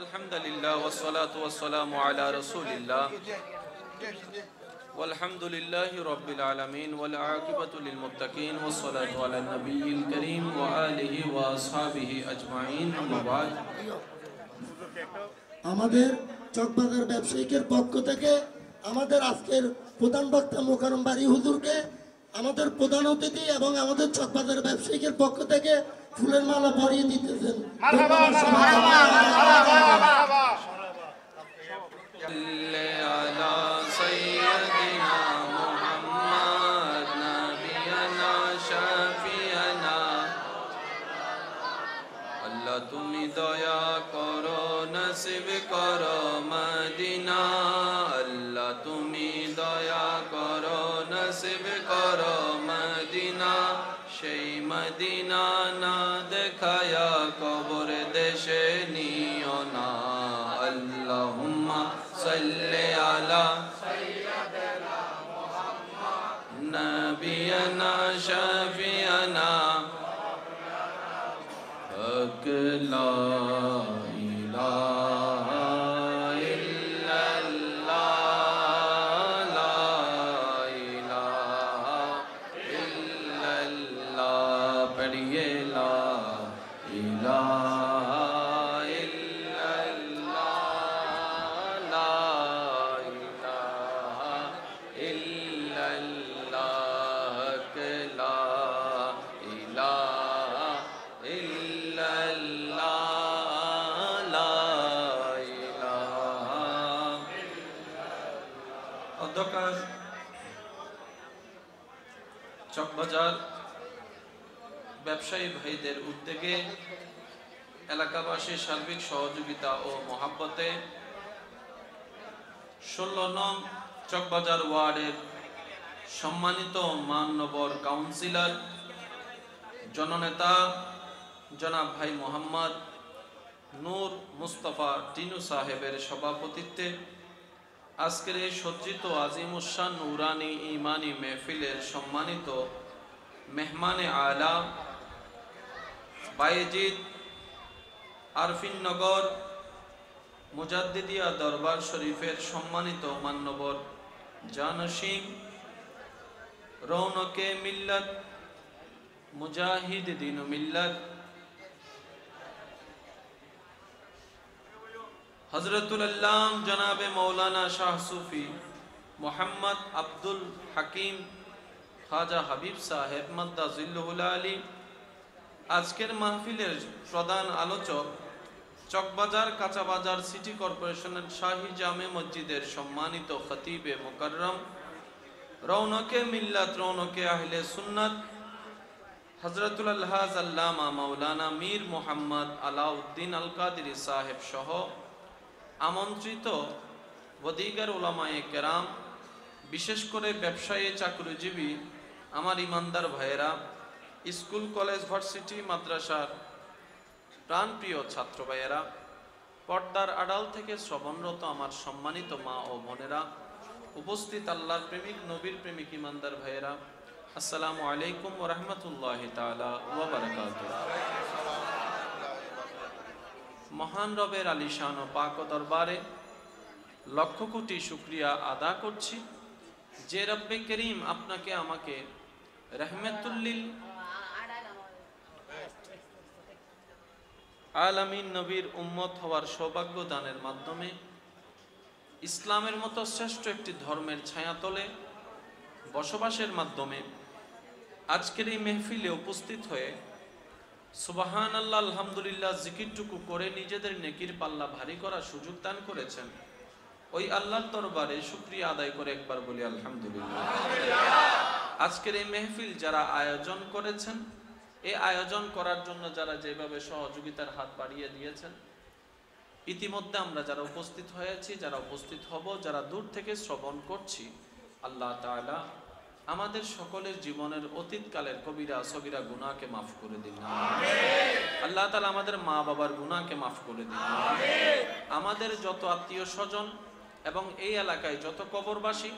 الحمد لله والصلاة والسلام على رسول الله والحمد لله رب العالمين والعاقبة للمتقين والصلاة على النبي الكريم وآله وأصحابه أجمعين أما بعد আমাদের চকবাজার ব্যবসায়িকের পক্ষ থেকে আমাদের আজকের প্রধান বক্তা মোকাররম বাড়ি হুজুরকে আমাদের প্রধান অতিথি এবং আমাদের চকবাজার ব্যবসায়িকের পক্ষ থেকে ফুলের মালা পরিয়ে দিতেছেন। তুমি দয়া করো নসিব করো মদিনা আল্লাহ তুমি দয়া করো নসিব করো মদিনা সেই মদিনা না দেখায়া কবর দেশে নিও না আল্লাহুম্মা সাল্লি আলা সাইয়্যিদিনা মুহাম্মদ নবিয়ানা শাফিয়ানা লা ইলাহা ইল্লাল্লাহ লা ইলাহা ইল্লাল্লাহ পড়িয়ে লা ইলাহা ইল্লাল্লাহ লা ইলাহা ইল্লাল্লাহ লা ইলাহা অধ্যকার চকবাজার ব্যবসায়ী ভাইদের উদ্যোগে এলাকাবাসীর সার্বিক সহযোগিতা ও মহাব্বতে 16 নং চকবাজার ওয়ার্ডের সম্মানিত মাননগর কাউন্সিলর জননেতা জনাব ভাই মোহাম্মদ নূর মুস্তফা টিনু সাহেবের সভাপতিত্বে আজকের এই সজ্জিত আজিমুসান নুরানি ইমানি মেহফিলের সম্মানিত মেহমানে আলা বায়েজিদ আরফিননগর মুজাদ্দিদিয়া দরবার শরীফের সম্মানিত মান্যবর জানসিং রৌনকে মিল্লাত মুজাহিদ দিন মিল্লাত হযরতুল আল্লাম জনাবে মৌলানা শাহ সুফি মোহাম্মদ আব্দুল হাকিম খাজা হাবিব সাহেব মাদ্দাজিল্লুহুল আলী আজকের মাহফিলের প্রধান আলোচক চকবাজার কাঁচাবাজার সিটি কর্পোরেশনের শাহী জামে মসজিদের সম্মানিত খতিবে মুকাররম রৌনকে মিল্লাত রৌনকে আহলে সুন্নাত হযরতুল আলহাজ আল্লামা মাওলানা মীর মোহাম্মদ আলাউদ্দিন আল কাদেরী সাহেব সহ আমন্ত্রিত ওদিগার উলামায়ে কেরাম, বিশেষ করে ব্যবসায়ী চাকরিজীবী আমার ইমানদার ভাইয়েরা, স্কুল কলেজ ভার্সিটি মাদ্রাসার প্রাণপ্রিয় ছাত্র ভাইয়েরা, পর্দার আড়াল থেকে শ্রবণরত আমার সম্মানিত মা ও বোনেরা, উপস্থিত আল্লাহর প্রেমিক নবীর প্রেমিক ইমানদার ভাইয়েরা, আসসালামু আলাইকুম ওয়া রাহমাতুল্লাহি তাআলা ওয়া বারাকাতুহু। মহান রবের আলিশান ও পাক দরবারে লক্ষ কোটি শুকরিয়া আদা করছি যে রব্বে করিম আপনাকে আমাকে রহমতুল্লিল আলামিন নবীর উম্মত হওয়ার সৌভাগ্য দানের মাধ্যমে ইসলামের মতো শ্রেষ্ঠ একটি ধর্মের ছায়াতলে বসবাসের মাধ্যমে আজকের এই মেহফিলে উপস্থিত হয়ে সুবহানাল্লাহ আলহামদুলিল্লাহ জিকিরটুকু করে নিজেদের নেকির পাল্লা ভারী করার সুযোগ দান করেছেন। ওই আল্লাহর দরবারে শুকরিয়া আদায় করে একবার বলি আলহামদুলিল্লাহ। আজকের এই মেহফিল যারা আয়োজন করেছেন, এই আয়োজন করার জন্য যারা যেভাবে সহযোগিতার হাত বাড়িয়ে দিয়েছেন, ইতিমধ্যে আমরা যারা উপস্থিত হয়েছি, যারা উপস্থিত হব, যারা দূর থেকে শ্রবণ করছি, আল্লাহ তাআলা আমাদের সকলের জীবনের অতীতকালের কবিরা সগীরা গুনাহকে মাফ করে দিন। আল্লাহ তাআলা আমাদের মা বাবার গুনাহকে মাফ করে দিন। আমাদের যত আত্মীয় স্বজন এবং এই এলাকায় যত কবরবাসী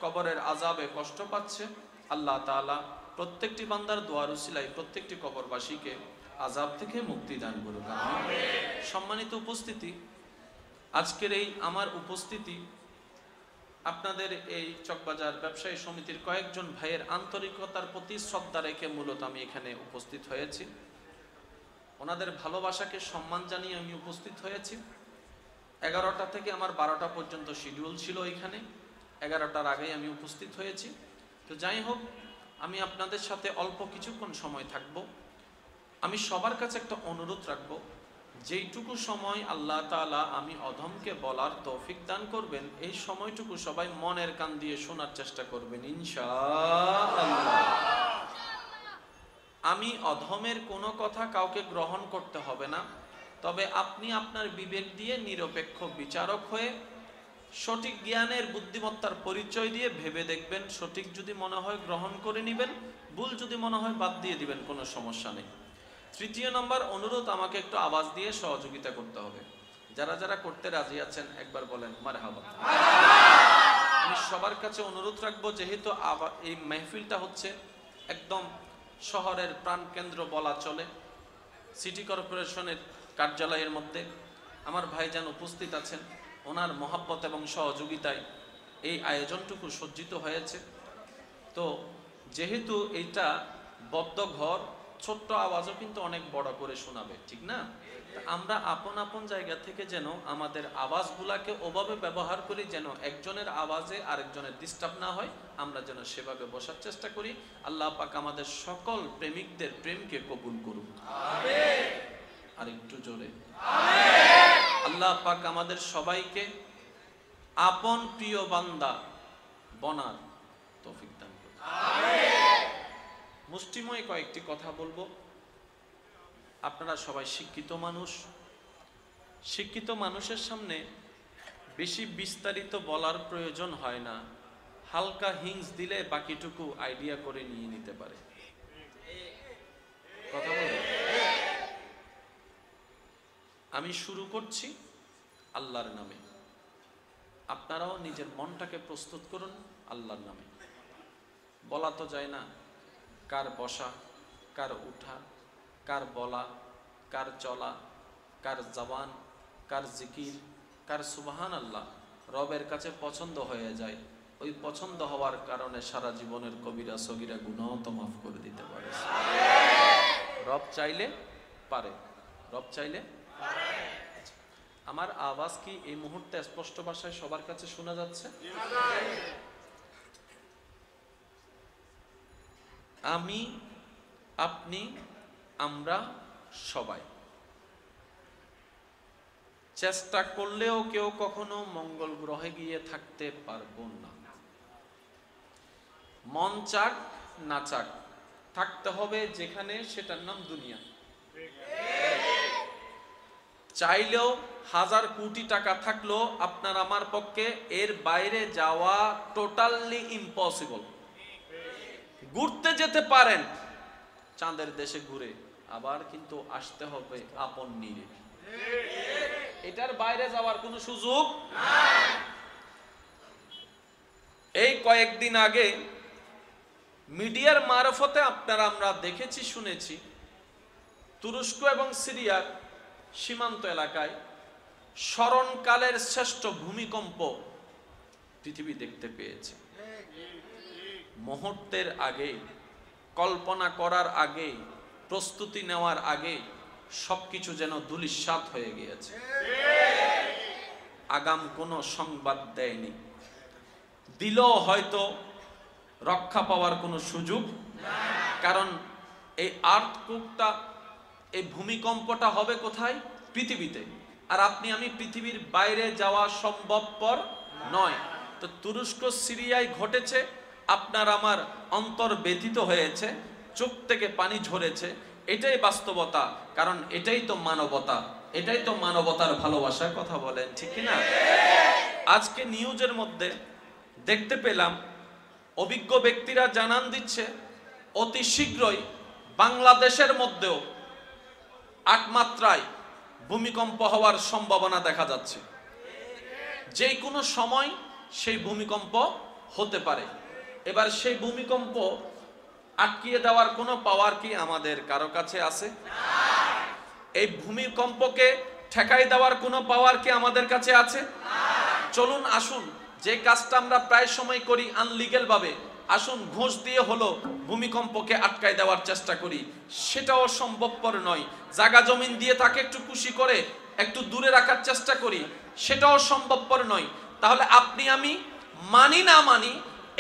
কবরের আযাবে কষ্ট পাচ্ছে, আল্লাহ তাআলা প্রত্যেকটি বান্দার দোয়ার উসিলায় প্রত্যেকটি কবরবাসীকে আযাব থেকে মুক্তি দান করুন। সম্মানিত উপস্থিতি, আজকের এই আমার উপস্থিতি আপনাদের এই চকবাজার ব্যবসায়ী সমিতির কয়েকজন ভাইয়ের আন্তরিকতার প্রতি শ্রদ্ধা রেখে মূলত আমি এখানে উপস্থিত হয়েছি। ওনাদের ভালোবাসাকে সম্মান জানিয়ে আমি উপস্থিত হয়েছি। 11টা থেকে আমার 12টা পর্যন্ত শিডিউল ছিল এখানে, 11টার আগেই আমি উপস্থিত হয়েছি। তো যাই হোক, আমি আপনাদের সাথে অল্প কিছুক্ষণ সময় থাকব। আমি সবার কাছে একটা অনুরোধ রাখব, যেইটুকু সময় আল্লাহ তাআলা আমি অধমকে বলার তৌফিক দান করবেন, এই সময়টুকু সবাই মনের কান দিয়ে শোনার চেষ্টা করবেন ইনশাআল্লাহ। আমি অধমের কোনো কথা কাউকে গ্রহণ করতে হবে না, তবে আপনি আপনার বিবেক দিয়ে নিরপেক্ষ বিচারক হয়ে সঠিক জ্ঞানের বুদ্ধিমত্তার পরিচয় দিয়ে ভেবে দেখবেন। সঠিক যদি মনে হয় গ্রহণ করে নেবেন, ভুল যদি মনে হয় বাদ দিয়ে দিবেন, কোনো সমস্যা নেই। তৃতীয় নম্বর অনুরোধ, আমাকে একটু আওয়াজ দিয়ে সহযোগিতা করতে হবে। যারা যারা করতে রাজি আছেন একবার বলেন মারহাবা। আমি সবার কাছে অনুরোধ রাখবো, যেহেতু এই মেহফিলটা হচ্ছে একদম শহরের প্রাণকেন্দ্র বলা চলে, সিটি কর্পোরেশনের কার্যালয়ের মধ্যে আমার ভাইজান উপস্থিত আছেন, ওনার মহাব্বত এবং সহযোগিতায় এই আয়োজনটুকু সজ্জিত হয়েছে। তো যেহেতু এইটা বদ্ধ ঘর, ছোট্ট আওয়াজও কিন্তু অনেক বড় করে শোনাবে, ঠিক না? আমরা আপন আপন জায়গা থেকে যেন আমাদের আওয়াজগুলাকে ওভাবে ব্যবহার করি যেন একজনের আওয়াজে আরেকজনের ডিস্টার্ব না হয়, আমরা যেন সেভাবে বসার চেষ্টা করি। আল্লাহ পাক আমাদের সকল প্রেমিকদের প্রেমকে কবুল করুন, আমিন। আর একটু জোরে, আমিন। আল্লাহ পাক আমাদের সবাইকে আপন প্রিয় বান্দা বনার তৌফিক দান করুন, আমিন। মুষ্টিময় কয়েকটি কথা বলবো। আপনারা সবাই শিক্ষিত মানুষ, শিক্ষিত মানুষের সামনে বেশি বিস্তারিত বলার প্রয়োজন হয় না, হালকা হিংস দিলে বাকিটুকু আইডিয়া করে নিয়ে নিতে পারে। কথা বলবো, আমি শুরু করছি আল্লাহর নামে। আপনারাও নিজের মনটাকে প্রস্তুত করুন আল্লাহর নামে। বলা তো যায় না কার বসা, কার উঠা, কার বলা, কার চলা, কার জবান, কার জিকির, কার সুবহান আল্লাহ রবের কাছে পছন্দ হয়ে যায়। ওই পছন্দ হওয়ার কারণে সারা জীবনের কবিরা সগীরা গুনাহ তো মাফ করে দিতে পারে। রব চাইলে পারে, রব চাইলে পারে। আমার আওয়াজ কি এই মুহূর্তে স্পষ্ট ভাষায় সবার কাছে শোনা যাচ্ছে? আমি, আপনি, আমরা সবাই চেষ্টা করলেও কেউ কখনো মঙ্গল গ্রহে গিয়ে থাকতে পারবো না। মন চাক না চাক থাকতে হবে যেখানে, সেটার নাম দুনিয়া। চাইলেও 1000 কোটি টাকা থাকলেও আপনার আমার পক্ষে এর বাইরে যাওয়া টোটালি ইম্পসিবল। ঘুরতে যেতে পারেন চাঁদের দেশে ঘুরে, আবার কিন্তু আসতে হবে আপন নীড়ে। এটার বাইরে যাওয়ার কোনো সুযোগ নাই। এই কয়েকদিন আগে মিডিয়ার মারফতে আমরা দেখেছি, শুনেছি, তুরস্ক এবং সিরিয়ার সীমান্ত এলাকায় স্মরণকালের শ্রেষ্ঠ ভূমিকম্প পৃথিবী দেখতে পেয়েছে। মুহূর্তের আগে, কল্পনা করার আগে, প্রস্তুতি নেওয়ার আগে সবকিছু যেন ধূলিসাৎ হয়ে গিয়েছে। আগাম কোনো সংবাদ দেয়নি, দিলেও হয়তো রক্ষা পাওয়ার কোনো সুযোগ, কারণ এই আর্থকুকটা, এই ভূমিকম্পটা হবে কোথায়? পৃথিবীতে। আর আপনি আমি পৃথিবীর বাইরে যাওয়া সম্ভবপর নয়। তো তুরস্ক সিরিয়ায় ঘটেছে, আপনার আমার অন্তর ব্যথিত হয়েছে, চোখ থেকে পানি ঝরেছে। এটাই বাস্তবতা, কারণ এটাই তো মানবতা, এটাই তো মানবতার ভালোবাসার কথা বলেন, ঠিক না? আজকে নিউজের মধ্যে দেখতে পেলাম, অভিজ্ঞ ব্যক্তিরা জানান দিচ্ছে অতি শীঘ্রই বাংলাদেশের মধ্যেও 8 মাত্রায় ভূমিকম্প হওয়ার সম্ভাবনা দেখা যাচ্ছে। যে কোনো সময় সেই ভূমিকম্প হতে পারে। এবার সেই ভূমিকম্প আটকিয়ে দেওয়ার কোনো পাওয়ার কি আমাদের কারো কাছে আছে? এই ভূমিকম্পকে ঠেকাই দেওয়ার কোনো পাওয়ার কি আমাদের কাছে আছে? চলুন আসুন, যে কাজটা আমরা প্রায় সময় করি আনলিগ্যাল ভাবে, আসুন ঘুষ দিয়ে হলো ভূমিকম্পকে আটকায় দেওয়ার চেষ্টা করি। সেটাও সম্ভবপর নয়। জায়গা জমিন দিয়ে তাকে একটু খুশি করে একটু দূরে রাখার চেষ্টা করি, সেটাও সম্ভবপর নয়। তাহলে আপনি আমি মানি না মানি,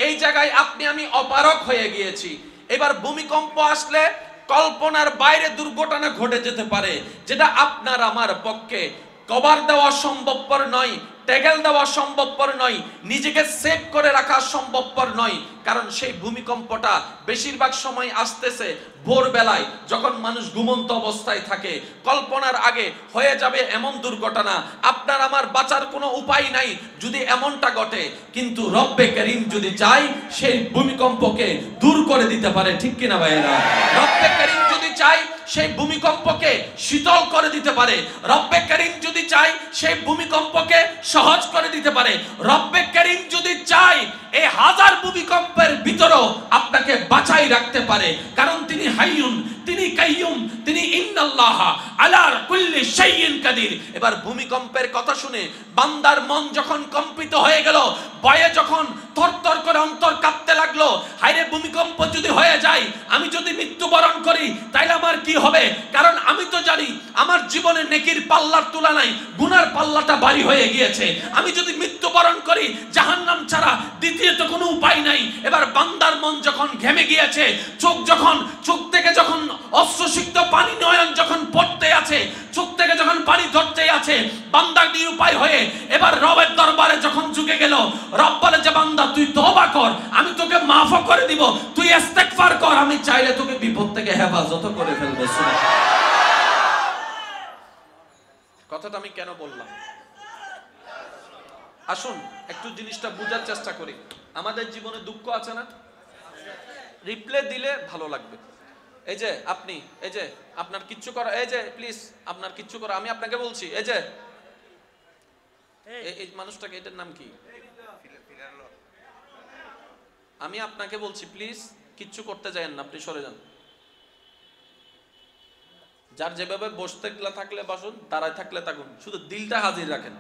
এই জায়গায় আপনি আমি অপারগ হয়ে গিয়েছি। এবার ভূমিকম্প আসলে কল্পনার বাইরে দুর্ঘটনা ঘটে যেতে পারে, যেটা আপনার আমার পক্ষে কভার দেওয়া সম্ভবপর নয়, ট্যাগেল দেওয়া সম্ভবপর নয়, নিজেকে সেভ করে রাখা সম্ভবপর নয়। কারণ সেই ভূমিকম্পটা বেশিরভাগ সময় আসতেছে ভোরবেলায়, যখন মানুষ ঘুমন্ত অবস্থায় থাকে। কল্পনার আগে হয়ে যাবে এমন দুর্ঘটনা, আপনার আমার বাঁচার কোনো উপায় নাই যদি এমনটা ঘটে। কিন্তু রব্বে করিম যদি চায়, সেই ভূমিকম্পকে দূর করে দিতে পারে, ঠিক কিনা ভাইয়েরা? রব্বে করিম যদি চায়, সেই ভূমিকম্পকে শীতল করে দিতে পারে। রব্বে করিম যদি চায়, সেই ভূমিকম্পকে সহজ করে দিতে পারে। রব্বে করিম যদি চায়, এই হাজার ভূমিকম্পের ভিতরেও আপনাকে বাঁচাই রাখতে পারে। কারণ তিনি হাইয়ুন, তিনি কাইয়ুম, তিনি ইন্নাল্লাহ আলা কুল্লি শাইইন কাদির। এবার ভূমিকম্পের কথা শুনে বান্দার মন যখন কম্পিত হয়ে গেল, ভয়ে যখন থরথর করে অন্তর কাঁপতে লাগলো, হায়রে ভূমিকম্প যদি হয়ে যায়, আমি যদি মৃত্যুবরণ করি তাইলে আমার কি হবে? কারণ আমি তো জানি আমার জীবনে নেকির পাল্লার তুলনায় গুনার পাল্লাটা ভারী হয়ে গিয়েছে। আমি যদি মৃত্যুবরণ করি, জাহান্নাম ছাড়া দ্বিতীয়ত কোনো উপায় নাই। এবার বান্দার মন যখন ঘেমে গিয়েছে, চোখ থেকে যখন অশ্রুসিক্ত পানি নয়ন যখন পড়তে আছে, চোখ থেকে যখন পানি ধরতে আছে, বান্দা নিরুপায় হয়ে এবার রবের দরবারে যখন ঝুঁকে গেল, রব বলে যে বান্দা তুই তওবা কর, আমি তোকে মাফ করে দিব, তুই ইস্তেগফার কর, আমি চাইলে তোকে বিপদ থেকে হেফাজত করে ফেলবো। কথাটা আমি কেন বললাম? আসুন একটু জিনিসটা বোঝার চেষ্টা করি। আমাদের জীবনে দুঃখ আছে না? রিপ্লে দিলে ভালো লাগবে। এই যে আপনি, এই যে আপনার কিচ্ছু করা, এই যে প্লিজ আপনার কিচ্ছু করা, আমি আপনাকে বলছি, এই যে এই মানুষটাকে, এটার নাম কি? আমি আপনাকে বলছি প্লিজ কিচ্ছু করতে যায়েন না, আপনি সরে যান। যার যেভাবে বসতে থাকলে বসুন, দাঁড়ায় থাকলে থাকুন, শুধু দিলটা হাজির রাখেন।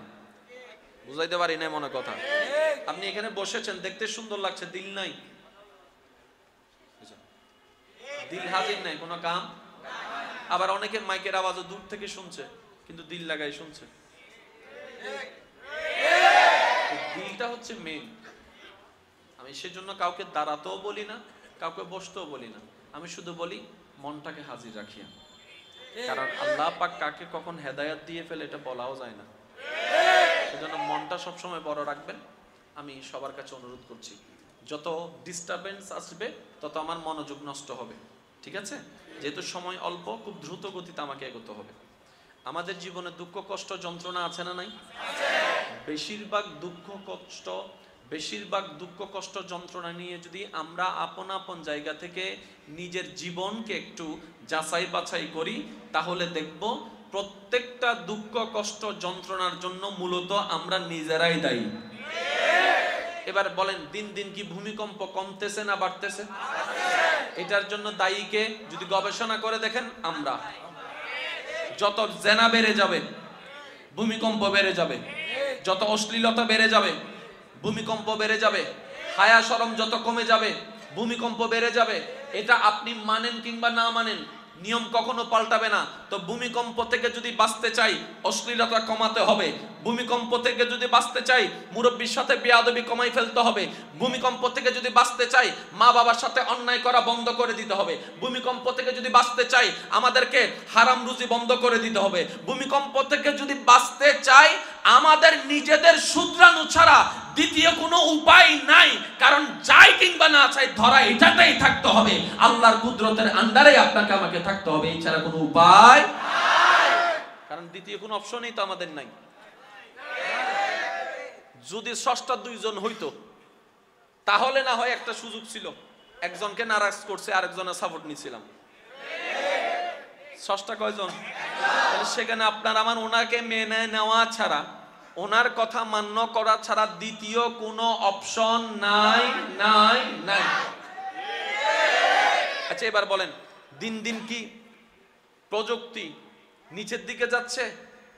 বুঝাইতে পারি না মনে কথা। আপনি এখানে বসেছেন, দেখতে সুন্দর লাগছে, দিল নাই, দিল হাজির নাই, কোনো কাম। আবার অনেকে মাইকের আওয়াজও দূর থেকে শুনছে, কিন্তু দিল লাগাই শুনছে। দিলটা হচ্ছে মেন। আমি সেজন্য কাউকে দাঁড়াতেও বলি না, কাউকে বসতেও বলি না, আমি শুধু বলি মনটাকে হাজির রাখিয়া। কারণ আল্লাহ পাক কাকে কখন হেদায়েত দিয়ে ফেলে এটা বলাও যায় না। সেজন্য মনটা সবসময় বড় রাখবেন। আমি সবার কাছে অনুরোধ করছি, যত ডিস্টারবেন্স আসবে তত আমার মনোযোগ নষ্ট হবে, ঠিক আছে? যেহেতু সময় অল্প, খুব দ্রুত গতিতে আমাকে এগোতে হবে। আমাদের জীবনে দুঃখ কষ্ট যন্ত্রণা আছে না নাই? বেশিরভাগ দুঃখ কষ্ট যন্ত্রণা নিয়ে যদি আমরা আপন আপন জায়গা থেকে নিজের জীবনকে একটু যাচাই বাছাই করি, তাহলে দেখব প্রত্যেকটা দুঃখ কষ্ট যন্ত্রণার জন্য মূলত আমরা নিজেরাই দায়ী। এবার বলেন, দিন দিন কি ভূমিকম্প কমতেছে না বাড়তেছে? এটার জন্য দায়ীকে যদি গবেষণা করে দেখেন, আমরা। যত জেনা বেড়ে যাবে, ভূমিকম্প বেড়ে যাবে। যত অশ্লীলতা বেড়ে যাবে, ভূমিকম্প বেড়ে যাবে। হায়া শরম যত কমে যাবে, ভূমিকম্প বেড়ে যাবে। এটা আপনি মানেন কিংবা না মানেন, নিয়ম কখনো পাল্টাবে না। তো ভূমিকম্প থেকে যদি বাঁচতে চাই, অশ্লীলতা কমাতে হবে। ভূমিকম্প থেকে যদি বাঁচতে চাই, মুরব্বির সাথে বেয়াদবি কমাই ফেলতে হবে। ভূমিকম্প থেকে যদি বাঁচতে চাই, মা বাবার সাথে অন্যায় করা বন্ধ করে দিতে হবে। ভূমিকম্প থেকে যদি বাঁচতে চাই, আমাদেরকে হারাম রুজি বন্ধ করে দিতে হবে। ভূমিকম্প থেকে যদি বাঁচতে চাই, আমাদের নিজেদের শুধরানো ছাড়া দ্বিতীয় কোনো উপায় নাই। কারণ চাই কিংবা না চাই, ধরা এটাতেই থাকতে হবে। আল্লাহর কুদরতের আন্ডারে আপনাকে আমাকে থাকতে হবে, এছাড়া কোনো উপায় নাই। কারণ দ্বিতীয় কোনো অপশনই তো আমাদের নাই। যদি স্রষ্টা দুইজন হইতো, তাহলে না হয় একটা সুযোগ ছিল, একজনকে নারাজ করছে, আরেকজনের সাপোর্ট নিছিলাম। স্রষ্টা কয়জন? সেখানে আপনার আমার ওনাকে মেনে নেওয়া ছাড়া, ওনার কথা মান্য করা ছাড়া দ্বিতীয় কোনো অপশন নাই, নাই, নাই। আচ্ছা এবার বলেন, দিন দিন কি প্রযুক্তি নিচের দিকে যাচ্ছে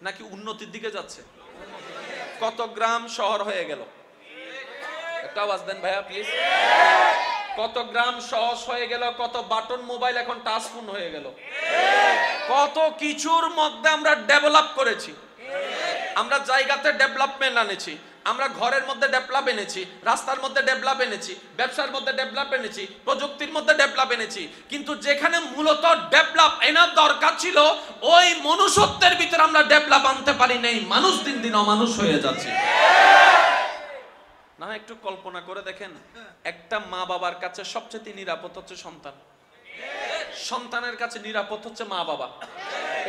নাকি উন্নতির দিকে যাচ্ছে? কত গ্রাম শহর হয়ে গেল? একটা আওয়াজ দেন ভাইয়া প্লিজ। কত গ্রাম সহজ হয়ে গেল, কত বাটন মোবাইল এখন টাচ ফোন হয়ে গেল, কত কিছুর মধ্যে আমরা ডেভেলপ করেছি। আমরা জায়গাতে ডেভেলপমেন্ট আনেছি, আমরা ঘরের মধ্যে ডেভেলপ এনেছি, রাস্তার মধ্যে ডেভেলপ এনেছি, ব্যবসার মধ্যে ডেভেলপ এনেছি, প্রযুক্তির মধ্যে ডেভেলপ এনেছি, কিন্তু যেখানে মূলত ডেভেলপ এনার দরকার ছিল ওই মনুষ্যত্বের ভিতরে আমরা ডেভেলপ আনতে পারি নাই। মানুষ দিন দিন অমানুষ হয়ে যাচ্ছে। না, একটু কল্পনা করে দেখেন, একটা মা বাবার কাছে সবচেয়ে নিরাপদ হচ্ছে সন্তান, সন্তানের কাছে নিরাপদ হচ্ছে মা বাবা।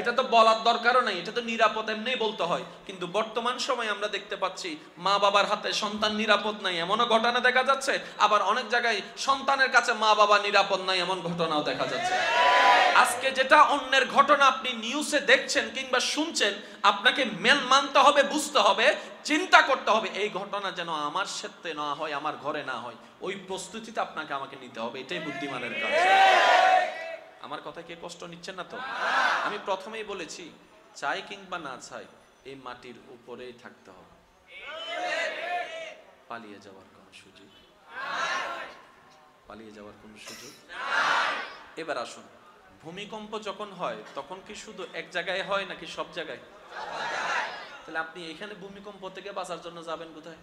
এটা তো বলার দরকারও নাই, এটা তো নিরাপদ এমনি বলতে হয়। কিন্তু বর্তমান সময়ে আমরা দেখতে পাচ্ছি মা বাবার হাতে সন্তান নিরাপদ নাই, এমনও ঘটনা দেখা যাচ্ছে। আবার অনেক জায়গায় সন্তানের কাছে মা বাবা নিরাপদ নাই, এমন ঘটনাও দেখা যাচ্ছে। আজকে যেটা অন্যের ঘটনা আপনি নিউজে দেখছেন কিংবা শুনছেন, আপনাকে মেন মানতে হবে, বুঝতে হবে, চিন্তা করতে হবে এই ঘটনা যেন আমার সাথে না হয়, আমার ঘরে না হয়। ওই প্রস্তুতিতে আপনাকে আমাকে নিতে হবে, এটাই বুদ্ধিমানের কাজ। আমার কথা কি কষ্ট নিচ্ছেন না তো? আমি প্রথমেই বলেছি, চাই কিংবা না চাই এই মাটির উপরেই থাকতে হবে, পালিয়ে যাওয়ার কোনো সুযোগ, পালিয়ে যাওয়ার কোনো সুযোগ। এবার আসুন, ভূমিকম্প যখন হয় তখন কি শুধু এক জায়গায় হয় নাকি সব জায়গায়? তাহলে আপনি এখানে ভূমিকম্প থেকে বাঁচার জন্য যাবেন কোথায়?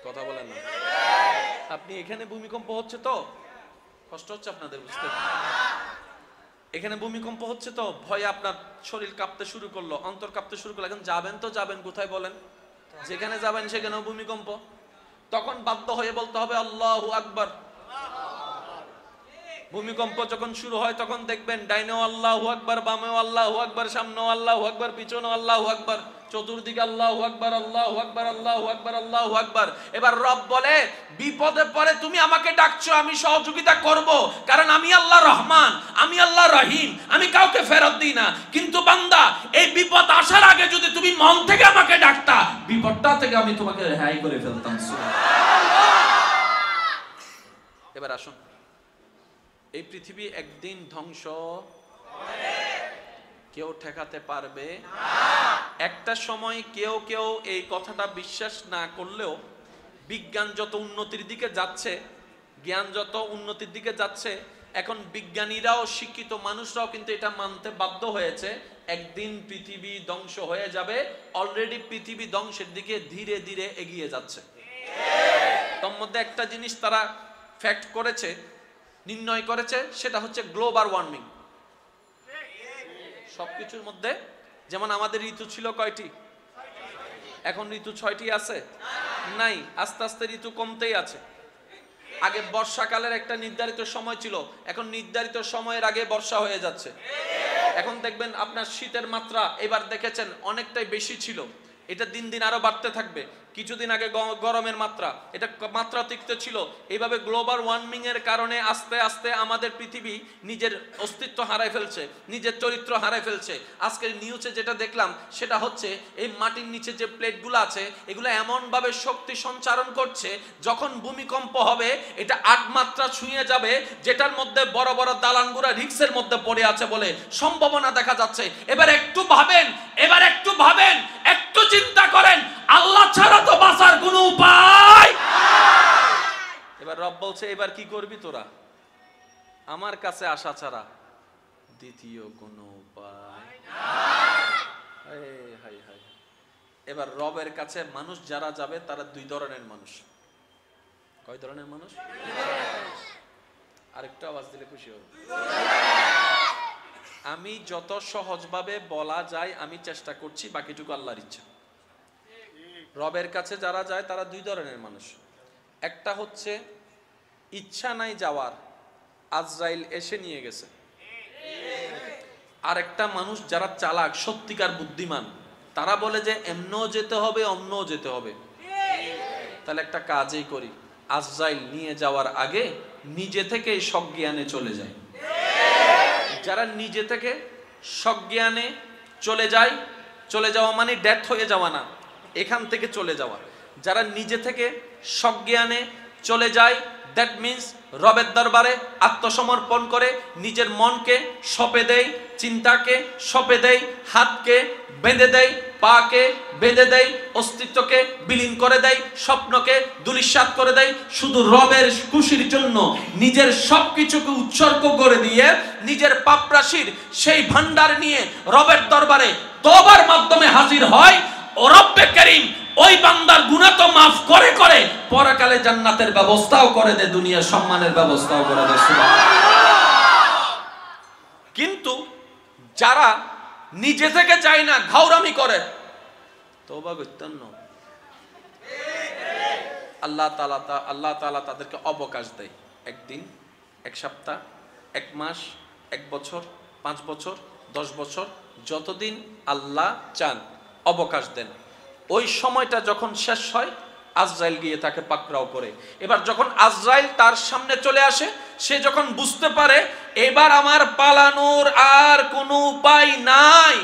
কথা বলেন না। আপনি এখানে ভূমিকম্প হচ্ছে তো কষ্ট হচ্ছে আপনাদের বুঝতে, এখানে ভূমিকম্প হচ্ছে তো ভয়ে আপনার শরীর কাঁপতে শুরু করলো, অন্তর কাঁপতে শুরু করলো। এখন যাবেন তো যাবেন কোথায় বলেন? যেখানে যাবেন সেখানেও ভূমিকম্প। তখন বাধ্য হয়ে বলতে হবে আল্লাহু আকবার। ভূমিকম্প যখন শুরু হয় তখন দেখবেন ডাইনেও আল্লাহু আকবার, বামেও আল্লাহু আকবার, সামনেও আল্লাহু আকবার, পিছনেও আল্লাহু আকবার, চতুর্দিকে আল্লাহু আকবার, আল্লাহু আকবার, আল্লাহু আকবার, আল্লাহু আকবার। এবার রব বলে, বিপদে পড়ে তুমি আমাকে ডাকছো, আমি সহযোগিতা করব, কারণ আমি আল্লাহ রহমান, আমি আল্লাহ রহিম, আমি কাউকে ফেরত দিই না। কিন্তু বান্দা, এই বিপদ আসার আগে যদি তুমি মন থেকে আমাকে ডাকতা, বিপদটা থেকে আমি তোমাকে রেহাই করে ফেলতাম। এবার আসুন, এই পৃথিবী একদিন ধ্বংস কেউ ঠেকাতে পারবে একটা সময় কেউ কেউ এই কথাটা বিশ্বাস না করলেও বিজ্ঞান যত উন্নতির দিকে যাচ্ছে, জ্ঞান যত উন্নতির দিকে যাচ্ছে, এখন বিজ্ঞানীরাও শিক্ষিত মানুষরাও কিন্তু এটা মানতে বাধ্য হয়েছে একদিন পৃথিবী ধ্বংস হয়ে যাবে। অলরেডি পৃথিবী ধ্বংসের দিকে ধীরে ধীরে এগিয়ে যাচ্ছে। তার মধ্যে একটা জিনিস তারা ফ্যাক্ট করেছে, নির্ণয় করেছে, সেটা হচ্ছে গ্লোবাল ওয়ার্মিং। সবকিছুর মধ্যে যেমন আমাদের ঋতু ছিল কয়টি? এখন ঋতু 6টি আছে? নাই, আস্তে আস্তে ঋতু কমতেই আছে। আগে বর্ষাকালের একটা নির্ধারিত সময় ছিল, এখন নির্ধারিত সময়ের আগে বর্ষা হয়ে যাচ্ছে। এখন দেখবেন আপনার শীতের মাত্রা এবার দেখেছেন অনেকটাই বেশি ছিল, এটা দিন দিন আরো বাড়তে থাকবে। কিছুদিন আগে গরমের মাত্রা, এটা মাত্রাতিরিক্ত ছিল। এইভাবে গ্লোবাল ওয়ার্মিং এর কারণে আস্তে আস্তে আমাদের পৃথিবী নিজের অস্তিত্ব হারায় ফেলছে, নিজের চরিত্র হারায় ফেলছে। আজকের নিউজে যেটা দেখলাম সেটা হচ্ছে এই মাটির নিচে যে প্লেটগুলো আছে এগুলো এমনভাবে শক্তি সঞ্চারণ করছে, যখন ভূমিকম্প হবে এটা 8 মাত্রা ছুঁয়ে যাবে, যেটার মধ্যে বড় বড় দালানগুলো রিক্সের মধ্যে পড়ে আছে বলে সম্ভাবনা দেখা যাচ্ছে। এবার একটু ভাবেন, একটু চিন্তা করেন, আল্লাহ ছাড়া তো বাঁচার কোনো উপায়। এবার রব বলছে, এবার কি করবি তোরা? আমার কাছে আসা ছাড়া দ্বিতীয় কোনো উপায়। এবার রবের কাছে মানুষ যারা যাবে তারা 2 ধরনের মানুষ। কয় ধরনের মানুষ? আরেকটু আওয়াজ দিলে খুশি হব। আমি যত সহজভাবে বলা যায় আমি চেষ্টা করছি, বাকিটুকু আল্লাহর ইচ্ছা। রবের কাছে যারা যায় তারা 2 ধরনের মানুষ। একটা হচ্ছে ইচ্ছা নাই যাওয়ার, আজরাইল এসে নিয়ে গেছে। আর একটা মানুষ যারা চালাক, সত্যিকার বুদ্ধিমান, তারা বলে যে এমনও যেতে হবে, অমনও যেতে হবে। তাহলে একটা কাজই করি, আজরাইল নিয়ে যাওয়ার আগে নিজে থেকেই সজ্ঞানে চলে যায়। যারা নিজে থেকে সজ্ঞানে চলে যাওয়া মানে ডেথ হয়ে যাওয়া না, এখান থেকে চলে যাওয়া। যারা নিজে থেকে সজ্ঞানে চলে যায়, দ্যাট মিন্স রবের দরবারে আত্মসমর্পণ করে নিজের মনকে সঁপে দেয়, চিন্তাকে সঁপে দেয়, হাতকে বেঁধে দেয়, পাকে বেঁধে দেয়, অস্তিত্বকে বিলীন করে দেয়, স্বপ্নকে ধূলিসাৎ করে দেয়, শুধু রবের খুশির জন্য নিজের সবকিছুকে উৎসর্গ করে দিয়ে নিজের পাপরাশির সেই ভান্ডার নিয়ে রবের দরবারে তওবার মাধ্যমে হাজির হয়। ও রব্বে করিম ওই বান্দার গুনাহ তো মাফ করে করে পরকালে জান্নাতের ব্যবস্থাও করে দেয়, দুনিয়ার সম্মানের ব্যবস্থাও করে দেয়। সুবহানাল্লাহ। কিন্তু যারা নিজে থেকে চায় না, ঘাউরামি করে, তওবা করতেন না, আল্লাহ তাআলা তাদেরকে অবকাশ দেয়। একদিন, এক সপ্তাহ, এক মাস, এক বছর, 5 বছর, 10 বছর, যতদিন আল্লাহ চান অবকাশ দেন। ওই সময়টা যখন শেষ হয়, আজরাইল গিয়ে তাকে পাকড়াও করে। এবার যখন আজরাইল তার সামনে চলে আসে, সে যখন বুঝতে পারে এবার আমার পালানোর আর কোনো উপায় নাই,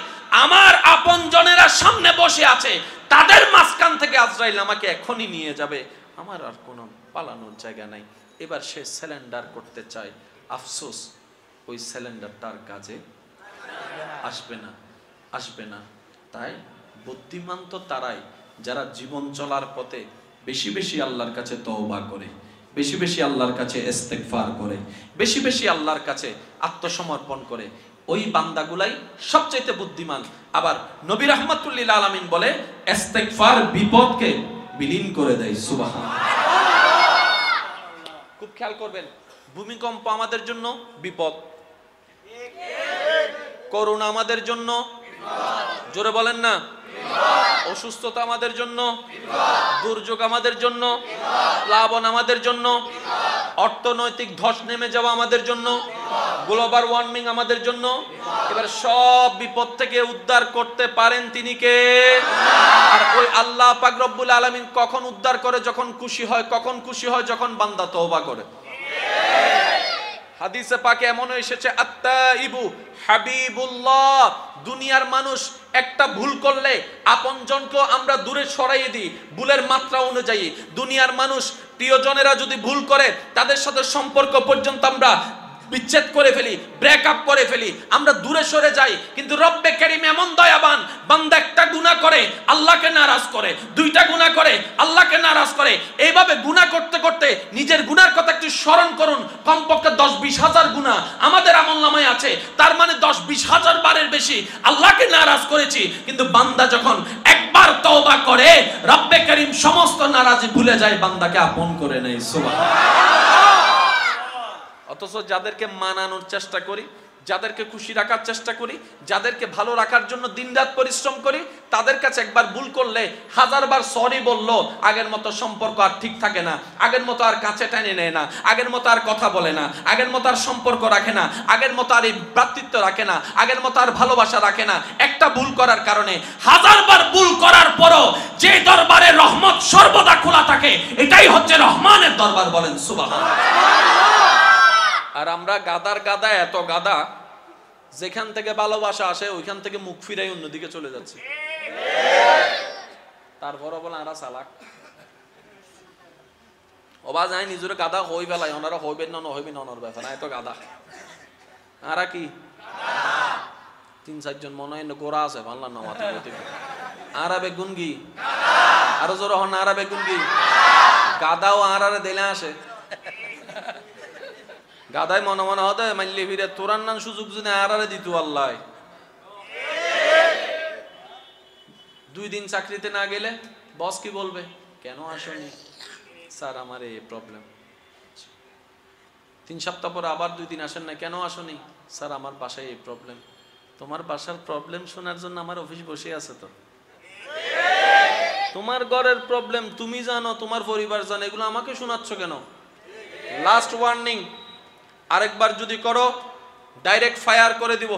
আমার আপনজনেরা সামনে বসে আছে, তাদের মাঝখান থেকে আজরাইল আমাকে এখনই নিয়ে যাবে, আমার আর কোনো পালানোর জায়গা নাই। এবার সে সিলিন্ডার করতে চায়। আফসোস, ওই সিলিন্ডারটার কাজে আসবে না। তাই বুদ্ধিমান তো তারাই যারা জীবন চলার পথে বেশি বেশি আল্লাহর কাছে তওবা করে, বেশি বেশি আল্লাহর কাছে ইস্তেগফার করে, বেশি বেশি আল্লাহর কাছে আত্মসমর্পণ করে। ওই বান্দাগুলাই সবচেয়ে বুদ্ধিমান। আবার নবী রাহমাতুল লিল আলামিন বলে, ইস্তেগফার বিপদকে বিলীন করে দেয়। সুবহানাল্লাহ। খুব খেয়াল করবেন, ভূমিকম্প আমাদের জন্য বিপদ, করোনা আমাদের জন্য, জোরে বলেন না, অসুস্থতা আমাদের জন্য, দুর্যোগ আমাদের জন্য, প্লাবন আমাদের জন্য, অর্থনৈতিক ধস নেমে যাওয়া আমাদের জন্য, গ্লোবাল ওয়ার্মিং আমাদের জন্য। এবার সব বিপদ থেকে উদ্ধার করতে পারেন তিনি কে? আর ওই আল্লাহ পাক রব্বুল আলামিন কখন উদ্ধার করে? যখন খুশি হয়। কখন খুশি হয়? যখন বান্দা তওবা করে। হাদিসে পাকে এমন এসেছে, আত্তাইবু হাবিবুল্লাহ। দুনিয়ার মানুষ একটা ভুল করলে আপনজনকে আমরা দূরে সরাইয়ে দিই ভুলের মাত্রা অনুযায়ী। দুনিয়ার মানুষ প্রিয়জনেরা যদি ভুল করে, তাদের সাথে সম্পর্ক পর্যন্ত আমরা বিচ্ছেদ করে ফেলি, ব্রেকআপ করে ফেলি, আমরা দূরে সরে যাই। কিন্তু রব্বে কারীম এমন দয়াবান, বান্দা একটা গুনাহ করে আল্লাহকে নারাজ করে, 2টা গুনাহ করে আল্লাহকে নারাজ করে। এইভাবে গুনাহ করতে করতে নিজের গুনার কথা একটু স্মরণ করুন, কমপক্ষে 10-20 হাজার গুনাহ আমাদের আমলনামায় আছে। তার মানে 10-20 হাজার বারের বেশি আল্লাহকে নারাজ করেছি। কিন্তু বান্দা যখন একবার তওবা করে, রব্বে কারীম সমস্ত নারাজি ভুলে যায়, বান্দাকে আপন করে নেয়। সুবহানাল্লাহ। অথচ যাদেরকে মানানোর চেষ্টা করি, যাদেরকে খুশি রাখার চেষ্টা করি, যাদেরকে ভালো রাখার জন্য দিনরাত পরিশ্রম করি, তাদের কাছে একবার ভুল করলে 1000 বার সরি বললো আগের মতো সম্পর্ক আর ঠিক থাকে না, আগের মতো আর কাছে টেনে নেয় না, আগের মতো আর কথা বলে না, আগের মতো আর সম্পর্ক রাখে না, আগের মতো আর এই ভ্রাতৃত্ব রাখে না, আগের মতো আর ভালোবাসা রাখে না। একটা ভুল করার কারণে 1000 বার ভুল করার পরও যে দরবারে রহমত সর্বদা খোলা থাকে, এটাই হচ্ছে রহমানের দরবার। বলেন সুবহানাল্লাহ। আর আমরা গাদার গাদা, এত গাদা, যেখান থেকে ভালোবাসা আসে ওইখান থেকে মুখ ফিরাই অন্যদিকে চলে যাচ্ছে। তারপরও বলে আরা চালাক, ওবা যায় নিজের গাদা হই বেলায়, ওনারা হইবেন না হইবেন না, ওনার ব্যাপার এত গাদা। আরা কি 3-4 জন মনে হয় গোড়া আছে, ভাল্লা না মাথা গতি। আরা বেগুন কি আরো জোর হন, আরা বেগুন কি গাদাও আরারে দিলে আসে। গাদায় মনে মনে হতে মাইলে ফিরে তোরার নাম সুযোগ যদি আরারে দিত আল্লাহ। 2 দিন চাকরিতে না গেলে বস কি বলবে? কেন আসনি স্যার, আমার এই প্রবলেম। 3 সপ্তাহ পর আবার 2 দিন আসেন না, কেন আসনি স্যার, আমার বাসায় এই প্রবলেম। তোমার বাসার প্রবলেম শোনার জন্য আমার অফিস বসে আছে তো। তোমার ঘরের প্রবলেম তুমি জানো, তোমার পরিবার জানে, এগুলো আমাকে শোনাচ্ছ কেন? লাস্ট ওয়ার্নিং, আরেকবার যদি করো ডাইরেক্ট ফায়ার করে দিব।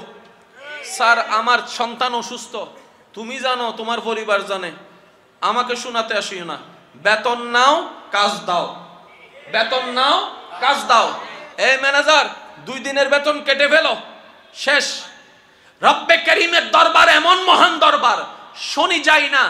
স্যার আমার সন্তান অসুস্থ, তুমি জানো, তোমার পরিবার জানে, আমাকে শোনাতে আসিও না। বেতন নাও, কাজ দাও, বেতন নাও, কাজ দাও। এই ম্যানেজার 2 দিনের বেতন কেটে ফেলো, শেষ। রব্বে কারীমের দরবার এমন মহান দরবার, শনি যায় না,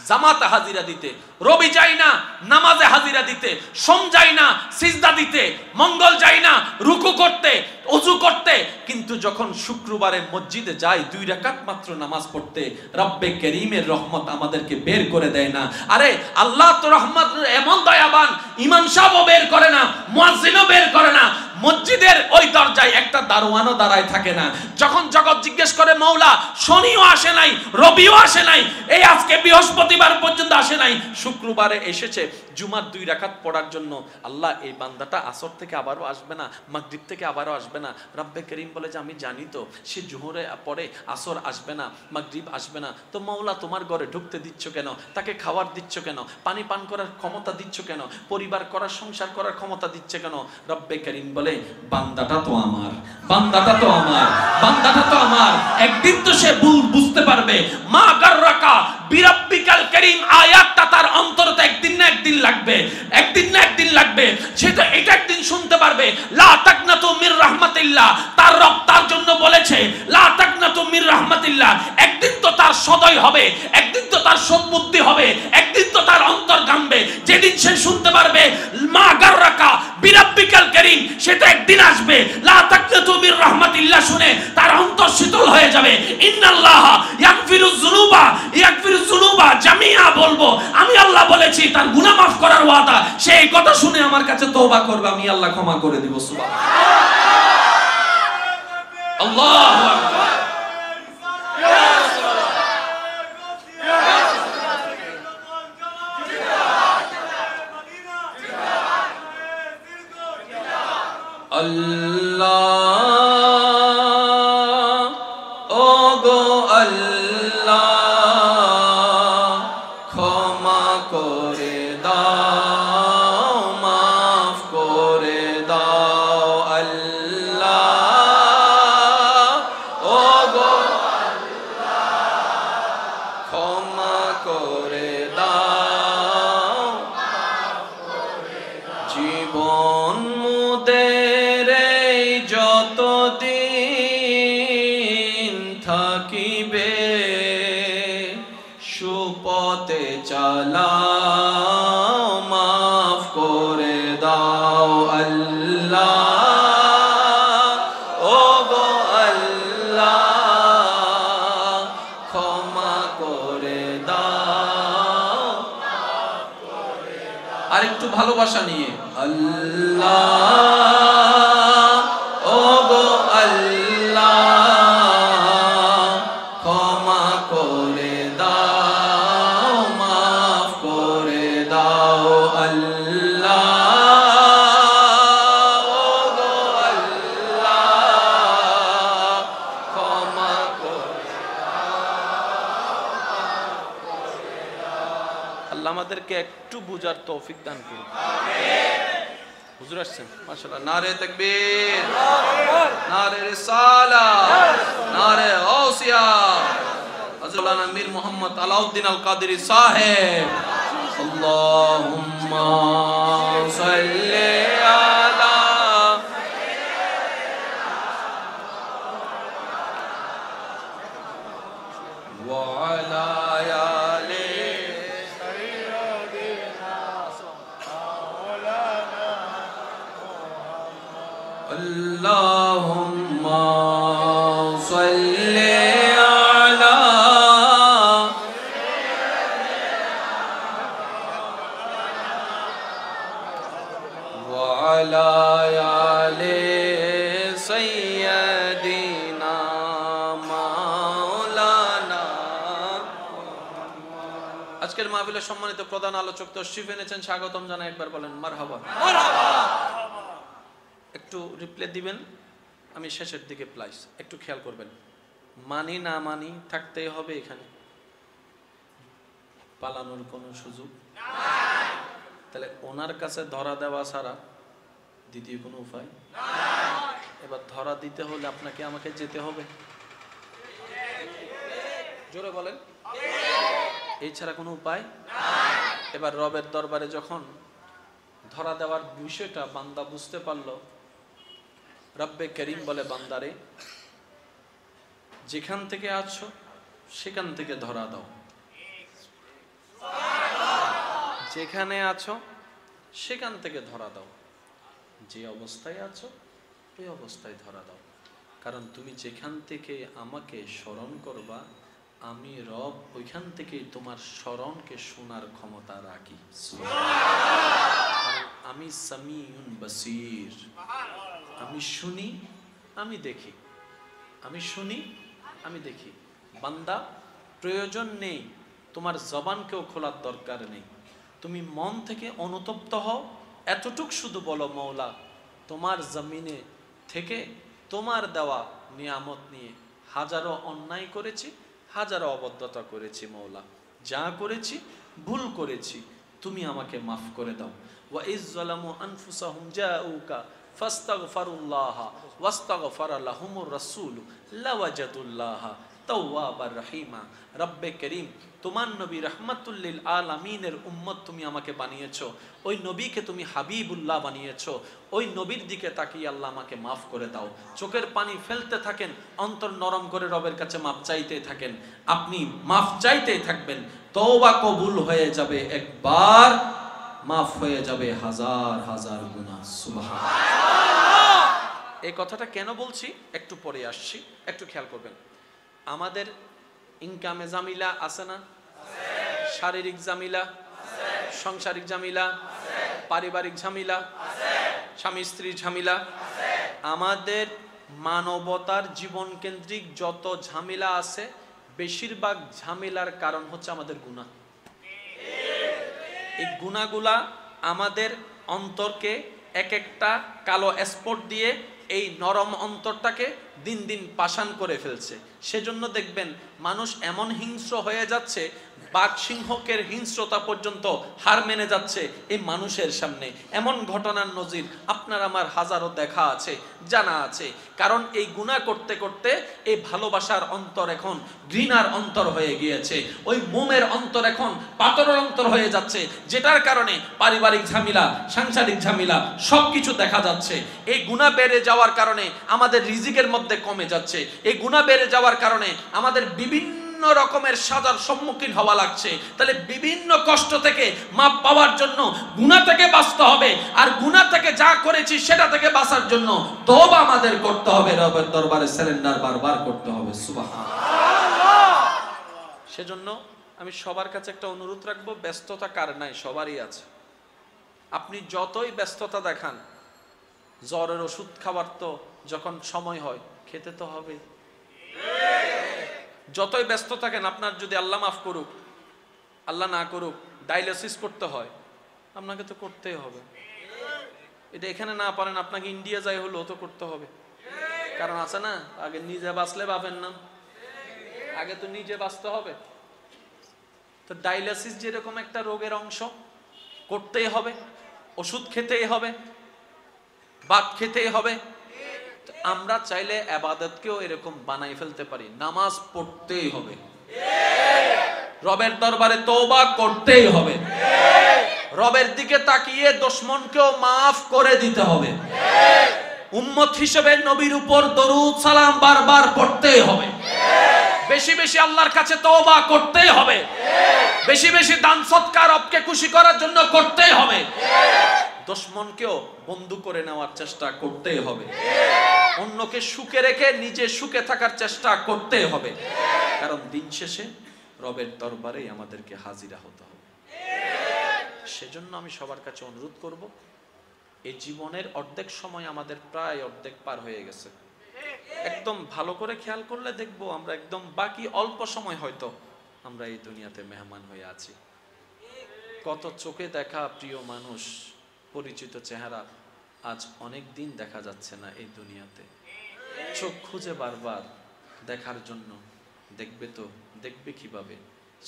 জামাতে হাজিরা দিতে, রবি যায় না নামাজে হাজিরা দিতে, সোম যায় না সিজদা দিতে, মঙ্গল যায় না রুকু করতে, ওযু করতে, কিন্তু যখন শুক্রবারে মসজিদে যায় 2 রাকাত মাত্র নামাজ পড়তে, রব্বে করিমের রহমত আমাদেরকে বের করে দেয় না। আরে আল্লাহ তো রহমত এমন দয়াবান, ইমাম সাহেবও বের করে না, মুয়াজ্জিনও বের করে না, মসজিদের ওই দরজায় একটা দারোয়ানও দাঁড়ায় থাকে না। যখন জগৎ জিজ্ঞেস করে মৌলা শনিও আসে নাই, রবিও আসে নাই, এই আজকে বৃহস্পতিবার পর্যন্ত আসে নাই, শুক্রবারে এসেছে জুমার 2 রাকাত পড়ার জন্য, আল্লাহ এই বান্দাটা আসর থেকে আবারও আসবে না, মাগরিব থেকে আবারও আসবে না? রব্বে করিম বলে যে আমি জানি তো সে জোহরে পরে আসর আসবে না, মাগরিব আসবে না, তো মৌলা তোমার ঘরে ঢুকতে দিচ্ছ কেন, তাকে খাবার দিচ্ছ কেন, পানি পান করার ক্ষমতা দিচ্ছ কেন, পরিবার করার সংসার করার ক্ষমতা দিচ্ছে কেন? রব্বে করিম বলে বান্দাটা তো আমার, বান্দাটা তো আমার, বান্দাটা তো আমার, একদিন তো সে বুঝতে পারবে। মা গাররাকা বিরাব্বিকাল করিম আয়াতটা তার অন্তরে একদিন না একদিন লাগবে, একদিন না একদিন লাগবে, সে তো এটা একদিন শুনতে পারবে। লা তাকনাতু মির রাহমাতিল্লাহ, তার রব তার জন্য বলেছে লা তাকনাতু মির রাহমাতিল্লাহ। একদিন তো তার সদয় হবে, একদিন তো তার সদ্বুদ্ধি হবে, একদিন তো তার অন্তর গামবে, যেদিন সে শুনতে পারবে মা গাররাকা বিরাব্বিকাল করিম, সেটা একদিন আসবে। লা তাকনাতু মির রাহমাতিল্লাহ শুনে তার অন্তর শীতল হয়ে যাবে। ইন্নাল্লাহ ইয়াগফিরুয যুনুবা জামিআ, বলবো আমি আল্লাহ বলেছি, তার গুনাহ মাফ করার ওয়াদা, সে এই কথা শুনে আমার কাছে তওবা করবে, আমি আল্লাহ ক্ষমা করে দিব। সুবহানাল্লাহ, আল্লাহু আকবার। আল্লাহ ও গো আল্লাহ ক্ষমা করে দাও, মাফ করে দাও, আল্লাহ ও গো ক্ষমা করে দাও, জীবন মুদের যতদিন থাকিবে সুপথে চালাও, মাফ করে দাও, আল্লাহ ও গো আল্লাহ ক্ষমা করে দাও। আর একটু ভালোবাসা নিয়ে আল্লাহ ও গো আল্লাহ ক্ষমা করে দাও, মাফ করে দাও, আল্লাহ ও গো আল্লাহ ক্ষমা করে আল্লাহ আমাদেরকে একটু বুঝার তৌফিক দান করুন। হুজুর আসছেন মাশাআল্লাহ। নারে তাকবীর, নারে রিসালাত, নারে গাউসিয়া, হযরত আমির মুহাম্মদ আলাউদ্দিন আল কাদেরী সাহেব। আল্লাহুম্মা সাল্লি আলা ওয়া আলা আলি Allahumma salli ala wa ala ali sayyidina maulana। আজকের মাহফিলের সম্মানিত প্রধান আলোচক তশরিফ এনেছেন, স্বাগতম জানাই, একবার বলেন মারহাবা। একটু রিপ্লে দিবেন, আমি শেষের দিকে প্লাইস একটু খেয়াল করবেন। মানি না মানি থাকতেই হবে এখানে, পালানোর কোনো সুযোগ নাই। তাহলে ওনার কাছে ধরা দেওয়া ছাড়া দ্বিতীয় কোনো উপায় নাই। এবার ধরা দিতে হলে আপনাকে আমাকে যেতে হবে, জোরে বলেন, এই ছাড়া কোনো উপায় নাই। এবার রবের দরবারে যখন ধরা দেওয়ার বিষয়টা বান্দা বুঝতে পারলো, রব্বে করিম বলে বান্দারে যেখান থেকে আছো সেখান থেকে ধরা দাও। যেখানে আছো সেখান থেকে ধরা দাও, যে অবস্থায় আছো ওই অবস্থায় ধরা দাও। কারণ তুমি যেখান থেকে আমাকে স্মরণ করবা, আমি রব ওইখান থেকে তোমার স্মরণকে শোনার ক্ষমতা রাখি। কারণ আমি সামিউন বাসির, আমি শুনি, আমি দেখি, আমি শুনি, আমি দেখি। বান্দা, প্রয়োজন নেই তোমার জবানকেও খোলার দরকার নেই, তুমি মন থেকে অনুতপ্ত হও, এতটুক শুধু বলো, মওলা তোমার জমিনে থেকে তোমার দেওয়া নিয়ামত নিয়ে হাজারো অন্যায় করেছি, হাজারো অবদ্ধতা করেছি, মওলা যা করেছি ভুল করেছি, তুমি আমাকে মাফ করে দাও। ওয়া ইজ যালামু আনফুসাহুম জাউকা ফাস্তাগফিরুল্লাহ ওয়াস্তাগফারা লাহুমুর রাসূল লাওয়াজাদুল্লাহ তাওয়াবার রহিমা। রব্বে করিম, তোমার নবী রাহমাতুল লিল আলামিনের উম্মত তুমি আমাকে বানিয়েছো, ওই নবীকে তুমি হাবিবুল্লাহ বানিয়েছো, ওই নবীর দিকে তাকিয়ে আল্লাহ আমাকে মাফ করে দাও। চোখের পানি ফেলতে থাকেন, অন্তর নরম করে রবের কাছে মাফ চাইতে থাকেন, আপনি মাফ চাইতেই থাকবেন, তওবা কবুল হয়ে যাবে একবার, মাফ হয়ে যাবে হাজার হাজার গুনাহ। সুবহানাল্লাহ। এই কথাটা কেন বলছি একটু পরে আসছি, একটু খেয়াল করবেন। আমাদের ইনকামে জামিলা আছে না? শারীরিক জামিলা, সাংসারিক জামিলা, পারিবারিক ঝামেলা, স্বামী স্ত্রীর ঝামেলা, আমাদের মানবতার জীবন কেন্দ্রিক যত ঝামেলা আছে, বেশিরভাগ ঝামেলার কারণ হচ্ছে আমাদের গুনাহ। এই গুনাহগুলা আমাদের অন্তরকে এক একটা কালো স্পট দিয়ে এই নরম অন্তরটাকে দিন দিন পাষাণ করে ফেলছে। সেজন্য দেখবেন মানুষ এমন হিংস্র হয়ে যাচ্ছে, বাঘ সিংহকের হিংস্রতা পর্যন্ত হার মেনে যাচ্ছে এই মানুষের সামনে। এমন ঘটনার নজির আপনার আমার হাজারো দেখা আছে, জানা আছে। কারণ এই গুনাহ করতে করতে এই ভালোবাসার অন্তর এখন ঘৃণার অন্তর হয়ে গিয়েছে, ওই মোমের অন্তর এখন পাথরের অন্তর হয়ে যাচ্ছে, যেটার কারণে পারিবারিক ঝামেলা, সাংসারিক ঝামেলা সবকিছু দেখা যাচ্ছে। এই গুনাহ বেড়ে যাওয়ার কারণে আমাদের রিজিকের মধ্যে কমে যাচ্ছে, এই গুনাহ বেড়ে যাওয়ার কারণে আমাদের বিভিন্ন রকমের সাজার সম্মুখীন হওয়া লাগছে। তাহলে বিভিন্ন কষ্ট থেকে মাপ পাওয়ার জন্য গুনাহ থেকে বাঁচতে হবে, আর গুনাহ থেকে যা করেছি সেটা থেকে বাঁচার জন্য তওবা আমাদের করতে হবে, রবের দরবারে সারেন্ডার বারবার করতে হবে। সুবহানাল্লাহ। সেজন্য আমি সবার কাছে একটা অনুরোধ রাখবো, ব্যস্ততা কার নাই? সবারই আছে। আপনি যতই ব্যস্ততা দেখান, জ্বরের ওষুধ খাবার তো যখন সময় হয় খেতে তো হবে। যতই ব্যস্ত থাকেন, আপনার যদি আল্লাহ মাফ করুক, আল্লাহ না করুক, ডায়ালিসিস করতে হয়, আপনাকে তো করতেই হবে। এটা এখানে না পারেন, আপনাকে ইন্ডিয়া যাই হলো তো করতে হবে। কারণ আছে না, আগে নিজে বাঁচলে পাবেন না, আগে তো নিজে বাঁচতে হবে। তো ডায়ালিসিস যেরকম একটা রোগের অংশ, করতেই হবে, ওষুধ খেতেই হবে, ভাত খেতেই হবে। আমরা চাইলে ইবাদতকেও এরকম বানাই ফেলতে পারি, নামাজ পড়তেই হবে, রবের দরবারে তওবা করতেই হবে, রবের দিকে তাকিয়ে দুশমনকেও মাফ করে দিতে হবে, উম্মত হিসেবে নবীর উপর দরুদ সালাম বারবার পড়তেই হবে, বেশি বেশি আল্লাহর কাছে তওবা করতেই হবে, বেশি বেশি দান সদকা রবকে খুশি করার জন্য করতেই হবে, দুশমনকেও বন্ধু করে নেওয়ার চেষ্টা করতেই হবে, অন্যকে সুখে রেখে নিজে সুখে থাকার চেষ্টা করতেই হবে। কারণ দিন শেষে রবের দরবারেই আমাদেরকে হাজিরা হতে হবে। সেজন্য আমি সবার কাছে অনুরোধ করব, এই জীবনের অর্ধেক সময় আমাদের প্রায় অর্ধেক পার হয়ে গেছে। একদম ভালো করে খেয়াল করলে দেখবো আমরা একদম বাকি অল্প সময় হয়তো আমরা এই দুনিয়াতে মেহমান হয়ে আছি। কত চোখে দেখা প্রিয় মানুষ, পরিচিত চেহারা আজ অনেক দিন দেখা যাচ্ছে না এই দুনিয়াতে। চোখ খুঁজে বারবার দেখার জন্য, দেখবে তো দেখবে কিভাবে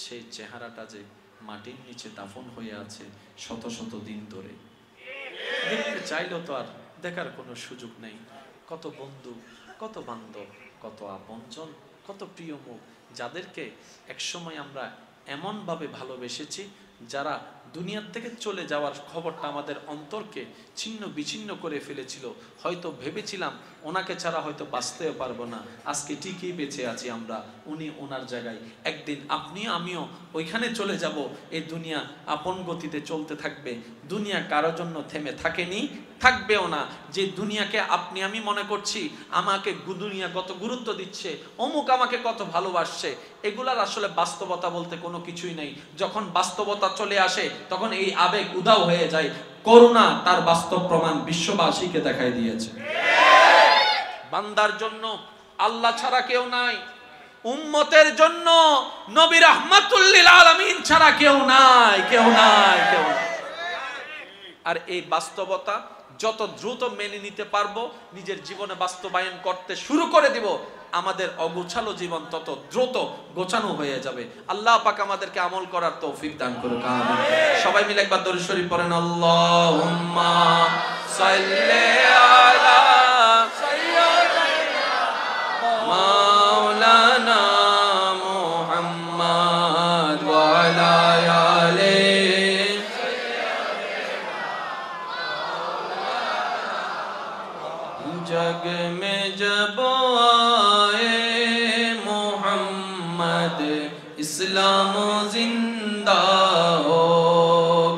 সেই চেহারাটা যে মাটির নিচে দাফন হয়ে আছে শত শত দিন ধরে। দেখতে চাইলেও তো আর দেখার কোনো সুযোগ নেই। কত বন্ধু, কত বান্ধব, কত আপনজন, কত প্রিয় মুখ, যাদেরকে একসময় আমরা এমনভাবে ভালোবেসেছি যারা দুনিয়ার থেকে চলে যাওয়ার খবরটা আমাদের অন্তরকে ছিন্ন বিচ্ছিন্ন করে ফেলেছিল, হয়তো ভেবেছিলাম ওনাকে ছাড়া হয়তো বাঁচতেও পারবো না, আজকে ঠিকই বেঁচে আছি আমরা, উনি ওনার জায়গায়, একদিন আপনি আমিও ওইখানে চলে যাব। এই দুনিয়া আপন গতিতে চলতে থাকবে, দুনিয়া কারোর জন্য থেমে থাকেনি, থাকবেও না। যে দুনিয়াকে আপনি আমি মনে করছি আমাকে দুনিয়া কত গুরুত্ব দিচ্ছে, অমুক আমাকে কত ভালোবাসছে, এগুলার আসলে বাস্তবতা বলতে কোনো কিছুই নেই। যখন বাস্তবতা চলে আসে তখন এই আবেগ উধাও হয়ে যায়। করুণা তার বাস্তব প্রমাণ বিশ্ববাসীকে দেখাই দিয়েছে। বান্দার জন্য আল্লাহ ছাড়া কেউ নাই, উম্মতের জন্য নবী রাহমাতুল লিল আলামিন ছাড়া কেউ নাই, কেউ নাই, কেউ নাই। আর এই বাস্তবতা যত দ্রুত মেনে নিতে পারবো, নিজের জীবনে বাস্তবায়ন করতে শুরু করে দিব, আমাদের অগোছালো জীবন তত দ্রুত গোছানো হয়ে যাবে। আল্লাহ পাক আমাদেরকে আমল করার তৌফিক দান করুক, আমিন। সবাই মিলে একবার দরুদ শরীফ পড়েন, আল্লাহুম্মা সাল্লি আলা সাইয়্যিদিনা মাওলানা মুহাম্মদ ওয়া আলা আলিহি जग में जब आए मोहम्मद इस्लाम जिंदा हो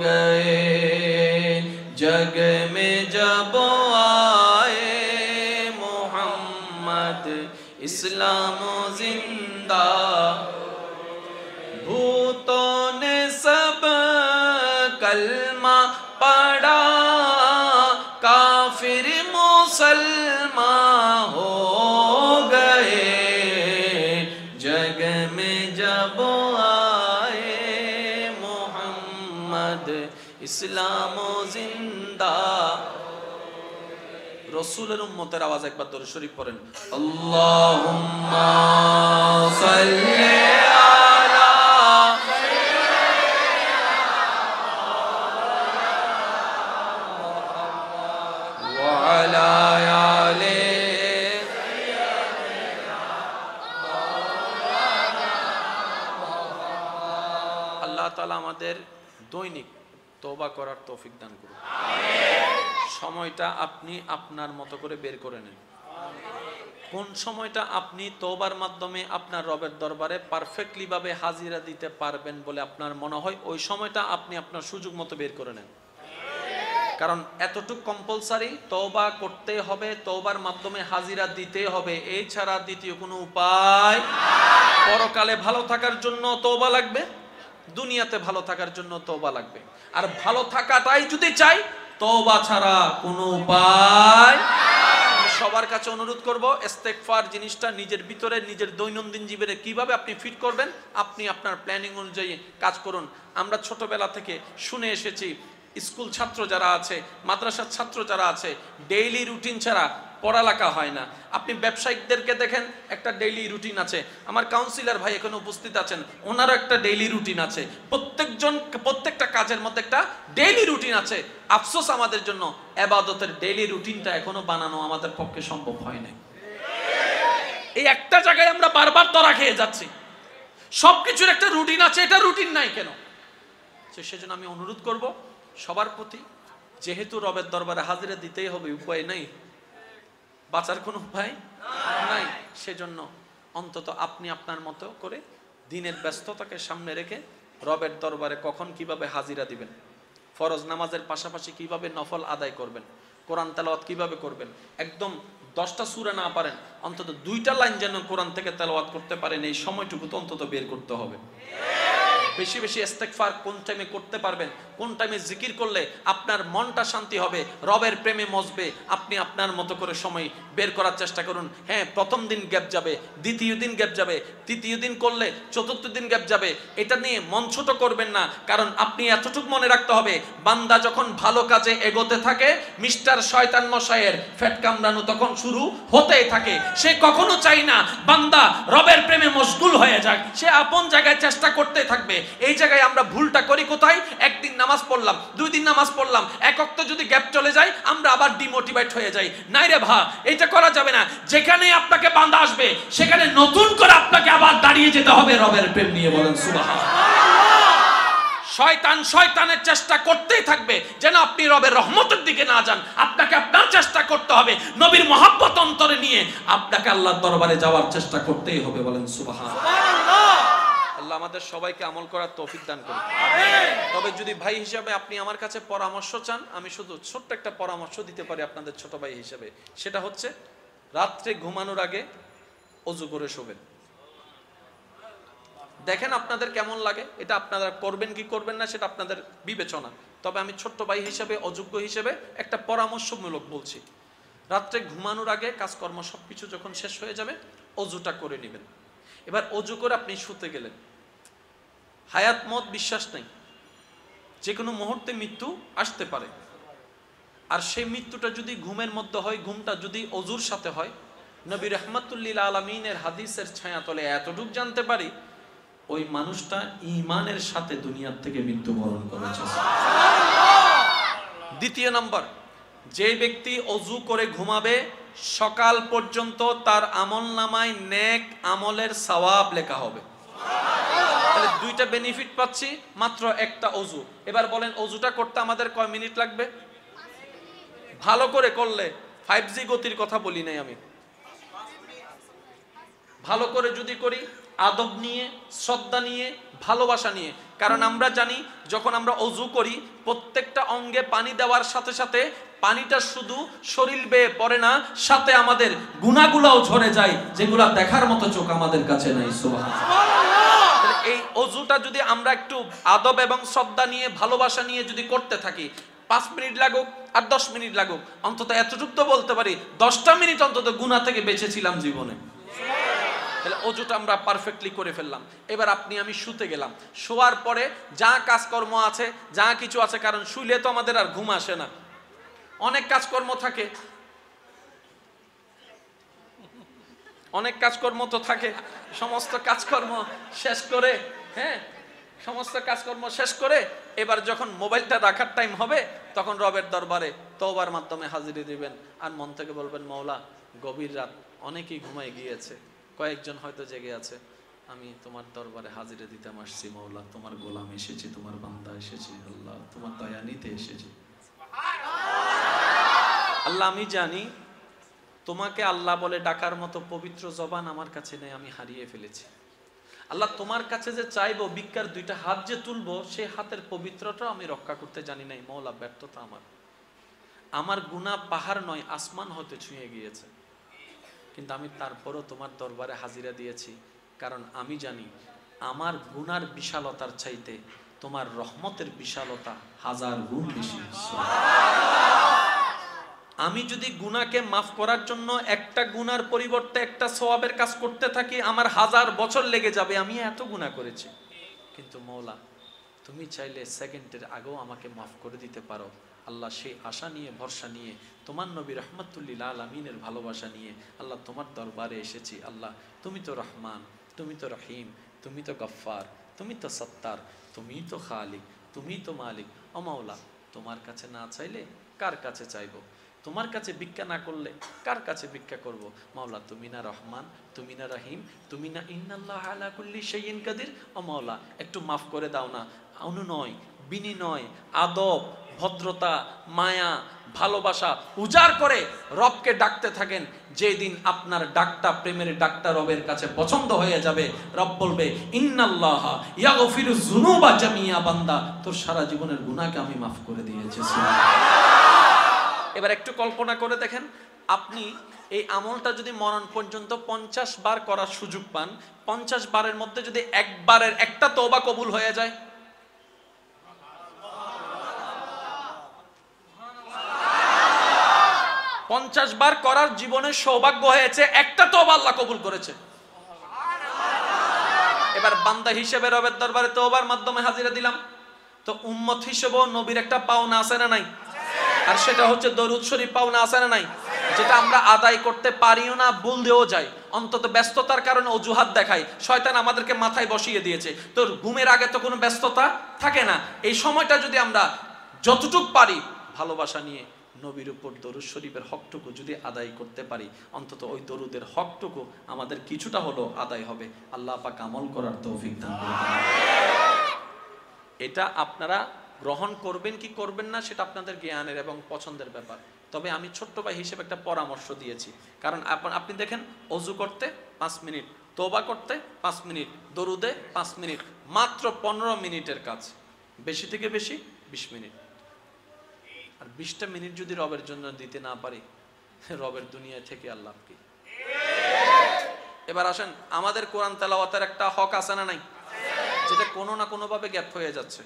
गए, जग में जब आए मोहम्मद इस्लाम जिंदा, भूतों ने सब कलमा पढ़ा, काफिर मुसलमान हो गए, जग में जब आए मोहम्मद इस्लाम जिंदा। रसूलेर उम्मतेर आवाज एकबार दरूद शरीफ पढ़ेन, अल्लाहुम्मा सल्ली आला वा अला आले। আল্লাহ তাআলা আমাদের দৈনিক তওবা করার তৌফিক দান করুন। সময়টা আপনি আপনার মতো করে বের করে নেন। কোন সময়টা আপনি তওবার মাধ্যমে আপনার রবের দরবারে পারফেক্টলি ভাবে হাজিরা দিতে পারবেন বলে আপনার মনে হয়, ওই সময়টা আপনি আপনার সুযোগ মতো বের করে নেন। কারণ এতটুকু কম্পালসারি, তওবা করতে হবে, তওবার মাধ্যমে হাজিরা দিতে হবে, এই ছাড়া দ্বিতীয় কোনো উপায়। পরকালে ভালো থাকার জন্য তওবা লাগবে, দুনিয়াতে ভালো থাকার জন্য তওবা লাগবে। আর ভালো থাকাটাই যদি চাই, তওবা ছাড়া কোনো উপায়। সবার কাছে অনুরোধ করব, ইস্তেগফার জিনিসটা নিজের ভিতরে, নিজের দৈনন্দিন জীবনে কিভাবে আপনি ফিট করবেন, আপনি আপনার প্ল্যানিং অনুযায়ী কাজ করুন। আমরা ছোটবেলা থেকে শুনে এসেছি, স্কুল ছাত্র যারা আছে, মাদ্রাসার ছাত্র যারা আছে, ডেইলি রুটিন ছাড়া পড়ালেখা হয় না। আপনি ব্যবসায়িকদেরকে দেখেন, একটা ডেইলি রুটিন আছে। আমার কাউন্সিলর ভাই এখানে উপস্থিত আছেন, ওনারও একটা ডেইলি রুটিন আছে। প্রত্যেকটা কাজের মধ্যে একটা ডেইলি রুটিন আছে। আফসোস আমাদের জন্য, ইবাদতের ডেইলি রুটিনটা এখনো বানানো আমাদের পক্ষে সম্ভব হয় নাই। এই একটা জায়গায় আমরা বারবার ধরা খেয়ে যাচ্ছি। সবকিছুর একটা রুটিন আছে, এটা রুটিন নাই কেন? সেজন্য আমি অনুরোধ করব সবার প্রতি, যেহেতু রবের দরবারে হাজিরা দিতেই হবে, উপায় নাই, বাঁচার কোনো উপায় নাই, সেজন্য অন্তত আপনি আপনার মতো করে দিনের ব্যস্ততাকে সামনে রেখে রবের দরবারে কখন কিভাবে হাজিরা দিবেন, ফরজ নামাজের পাশাপাশি কিভাবে নফল আদায় করবেন, কোরআন তেলাওয়াত কিভাবে করবেন, একদম 10টা সূরা না পারেন অন্তত 2টা লাইন যেন কোরআন থেকে তেলাওয়াত করতে পারেন, এই সময়টুকু তো অন্তত বের করতে হবে। বেশি বেশি ইস্তেগফার কোন টাইমে করতে পারবেন, কোন টাইমে জিকির করলে আপনার মনটা শান্তি হবে, রবের প্রেমে মজবে, আপনি আপনার মতো করে সময় বের করার চেষ্টা করুন। হ্যাঁ, প্রথম দিন গ্যাপ যাবে, দ্বিতীয় দিন গ্যাপ যাবে, তৃতীয় দিন করলে চতুর্থ দিন গ্যাপ যাবে, এটা নিয়ে মন ছোট করবেন না। কারণ আপনি এতটুকু মনে রাখতে হবে, বান্দা যখন ভালো কাজে এগোতে থাকে, মিস্টার শয়তান মশাইয়ের ফ্যাট কামড়ানো তখন শুরু হতেই থাকে। সে কখনো চাই না বান্দা রবের প্রেমে মশগুল হয়ে যাক, সে আপন জায়গায় চেষ্টা করতে থাকবে। এই জায়গায় আমরা ভুলটা করি কোথায়? একদিন নামাজ পড়লাম, 2 দিন নামাজ পড়লাম, এক ওয়াক্ত যদি গ্যাপ চলে যায়, আমরা আবার ডিমোটিভেট হয়ে যাই। নাই রে ভাই, এটা করা যাবে না। যেখানে আপনাকে বান্দা আসবে, সেখানে নতুন করে আপনাকে আবার দাঁড়িয়ে যেতে হবে রবের প্রেম নিয়ে। বলেন সুবহানাল্লাহ। শয়তান শয়তানের চেষ্টা করতেই থাকবে যেন আপনি রবের রহমতের দিকে না যান। আপনাকে আপনার চেষ্টা করতে হবে নবীর মহব্বত অন্তরে নিয়ে আপনাকে আল্লাহর দরবারে যাওয়ার চেষ্টা করতেই হবে। বলেন সুবহানাল্লাহ। আল্লাহ আমাদের সবাইকে আমল করার তৌফিক দান করুন। তবে যদি ভাই হিসাবে আপনি আমার কাছে পরামর্শ চান, আমি শুধু ছোট্ট একটা পরামর্শ দিতে পারি আপনাদের ছোট ভাই হিসাবে। সেটা হচ্ছে রাত্রে ঘুমানোর আগে ওযু করে শোবেন। দেখেন আপনাদের কেমন লাগে, এটা আপনারা করবেন কি করবেন না সেটা আপনাদের বিবেচনা। তবে আমি ছোট্ট ভাই হিসাবে, অযোগ্য হিসেবে একটা পরামর্শমূলক বলছি, রাত্রে ঘুমানোর আগে কাজকর্ম সবকিছু যখন শেষ হয়ে যাবে অজুটা করে নেবেন। এবার অজু করে আপনি শুতে গেলেন, হায়াত মত বিশ্বাস নেই, যে কোনো মুহূর্তে মৃত্যু আসতে পারে। আর সেই মৃত্যুটা যদি ঘুমের মধ্যে হয়, ঘুমটা যদি অজুর সাথে হয়, নবী রাহমাতুল লিল আলামিনের হাদিসের ছায়াতলে এতটুকু জানতে পারি ওই মানুষটা ঈমানের সাথে দুনিয়ার থেকে মৃত্যুবরণ করেছে। দ্বিতীয় নম্বর, যে ব্যক্তি অজু করে ঘুমাবে সকাল পর্যন্ত তার আমলনামায় নেক আমলের সওয়াব লেখা হবে। তাহলে দুইটা বেনিফিট পাচ্ছি মাত্র একটা অজু। এবার বলেন অজুটা করতে আমাদের কয় মিনিট লাগবে? ভালো করে করলে 5G গতির কথা বলি নাই আমি, ভালো করে যদি করি আদব নিয়ে, শ্রদ্ধা নিয়ে, ভালোবাসা নিয়ে। কারণ আমরা জানি যখন আমরা অজু করি প্রত্যেকটা অঙ্গে পানি দেওয়ার সাথে সাথে পানিটা শুধু শরীর বেয়ে পড়ে না, সাথে আমাদের গুনাহগুলোও ঝরে যায় যেগুলা দেখার মতো চোখ আমাদের কাছে নাই। সুবহানাল্লাহ। এই অজুটা যদি আমরা একটু আদব এবং শ্রদ্ধা নিয়ে, ভালোবাসা নিয়ে যদি করতে থাকি, 5 মিনিট লাগুক আর 10 মিনিট লাগুক, অন্তত এতটুকু তো বলতে পারি 10টা মিনিট অন্তত গুনাহ থেকে বেঁচেছিলাম জীবনে। তাহলে অজুটা আমরা পারফেক্টলি করে ফেললাম। এবার আপনি আমি শুতে গেলাম, শোয়ার পরে যা কাজকর্ম আছে, যা কিছু আছে, কারণ শুইলে তো আমাদের আর ঘুম আসে না, অনেক কাজকর্ম থাকে, অনেক কাজকর্ম তো থাকে। সমস্ত কাজকর্ম শেষ করে, সমস্ত কাজকর্ম শেষ করে এবার যখন মোবাইলটা রাখার টাইম হবে তখন রবের দরবারে তওবার মাধ্যমে হাজিরি দিবেন আর মন থেকে বলবেন, মওলা গভীর রাত, অনেকেই ঘুমায় গিয়েছে, কয়েকজন হয়তো জেগে আছে, আমি তোমার দরবারে হাজিরে দিতে আসছি মওলা, তোমার গোলাম এসেছি, তোমার বান্দা এসেছি, আল্লাহ তোমার দয়া নিতে এসেছি। আল্লাহ আমি জানি তোমাকে আল্লাহ বলে ডাকার মতো পবিত্র জবান আমার কাছে নেই, আমি হারিয়ে ফেলেছি। আল্লাহ তোমার কাছে যে চাইবো, ভিক্ষার 2টা হাত যে তুলবো, সেই হাতের পবিত্রতাও আমি রক্ষা করতে জানি নাই। মওলা ব্যর্থতা আমার গুনাহ পাহাড় নয় আসমান হতে ছুঁয়ে গিয়েছে, কিন্তু আমি তারপরও তোমার দরবারে হাজিরা দিয়েছি, কারণ আমি জানি আমার গুনার বিশালতার চাইতে তোমার রহমতের বিশালতা 1000 গুণ বেশি। আমি যদি গুনাহকে মাফ করার জন্য একটা গুনার পরিবর্তে একটা সওয়াবের কাজ করতে থাকি, আমার 1000 বছর লেগে যাবে, আমি এত গুনাহ করেছি। কিন্তু মওলা তুমি চাইলে সেকেন্ডের আগেও আমাকে মাফ করে দিতে পারো। আল্লাহ সেই আশা নিয়ে, ভরসা নিয়ে, তোমার নবী রাহমাতুল লিল আলামিনের ভালোবাসা নিয়ে আল্লাহ তোমার দরবারে এসেছি। আল্লাহ তুমি তো রহমান, তুমি তো রহিম, তুমি তো গফফার, তুমি তো সত্তার, তুমি তো খালিক, তুমি তো মালিক। ও মাওলা তোমার কাছে না চাইলে কার কাছে চাইবো? তোমার কাছে ভিক্ষা না করলে কার কাছে ভিক্ষা করব? মাওলা তুমি না রহমান, তুমি না রহিম, তুমি না ইন্নাল্লাহ আলা কুল্লি শাইইন কাদির। ও মাওলা একটু মাফ করে দাও না। অনুনয়, বিনিময়, আদব, ভদ্রতা, মায়া, ভালোবাসা উজাড় করে রবকে ডাকতে থাকেন। যেদিন আপনার ডাকটা, প্রেমের ডাকটা রবের কাছে পছন্দ হয়ে যাবে, রব বলবে ইন্নাল্লাহ ইয়াগফিরুয যুনুবা জামিয়া, বান্দা তোর সারা জীবনের গুনাহকে আমি মাফ করে দিয়েছি। এবার একটু কল্পনা করে দেখেন, আপনি এই আমলটা যদি মরণ পর্যন্ত 50 বার করার সুযোগ পান, 50 বারের মধ্যে যদি একবারের একটা তওবা কবুল হয়ে যায়, পঞ্চাশ বার করার জীবনের সৌভাগ্য হয়েছে, একটা তওবা আল্লাহ কবুল করেছে। এবার বান্দা হিসেবে রবের দরবারে তওবার মাধ্যমে হাজিরা দিলাম, তো উম্মত হিসেবেও নবীর একটা পাওনা আছে না নাই? আর সেটা হচ্ছে দরুদ শরীফ পাওনা আছে না নাই? যেটা আমরা আদায় করতে পারিও না, ভুলতেও যাই, অন্তত ব্যস্ততার কারণে অজুহাত দেখাই। শয়তান আমাদেরকে মাথায় বসিয়ে দিয়েছে, তোর ঘুমের আগে তো কোনো ব্যস্ততা থাকে না। এই সময়টা যদি আমরা যতটুকু পারি ভালোবাসা নিয়ে নবীর উপর দরুদ শরীফের হকটুকু যদি আদায় করতে পারি, অন্তত ওই দরুদের হকটুকু আমাদের কিছুটা হলো আদায় হবে। আল্লাহ পাক আমল করার তৌফিক দান করুন। এটা আপনারা গ্রহণ করবেন কি করবেন না সেটা আপনাদের জ্ঞানের এবং পছন্দের ব্যাপার। তবে আমি ছোট্ট ভাই হিসেবে একটা পরামর্শ দিয়েছি, কারণ আপনি দেখেন অজু করতে 5 মিনিট, তওবা করতে 5 মিনিট, দরুদে 5 মিনিট, মাত্র 15 মিনিটের কাজ, বেশি থেকে বেশি 20 মিনিট। আর 20টা মিনিট যদি রবের জন্য দিতে না পারি, রবের দুনিয়ায় থেকে আল্লাহ কি? এবার আসেন, আমাদের কোরআন তেলাওয়াতের একটা হক আছে না নাই, যেটা কোনো না কোনো ভাবে গ্যাপ হয়ে যাচ্ছে।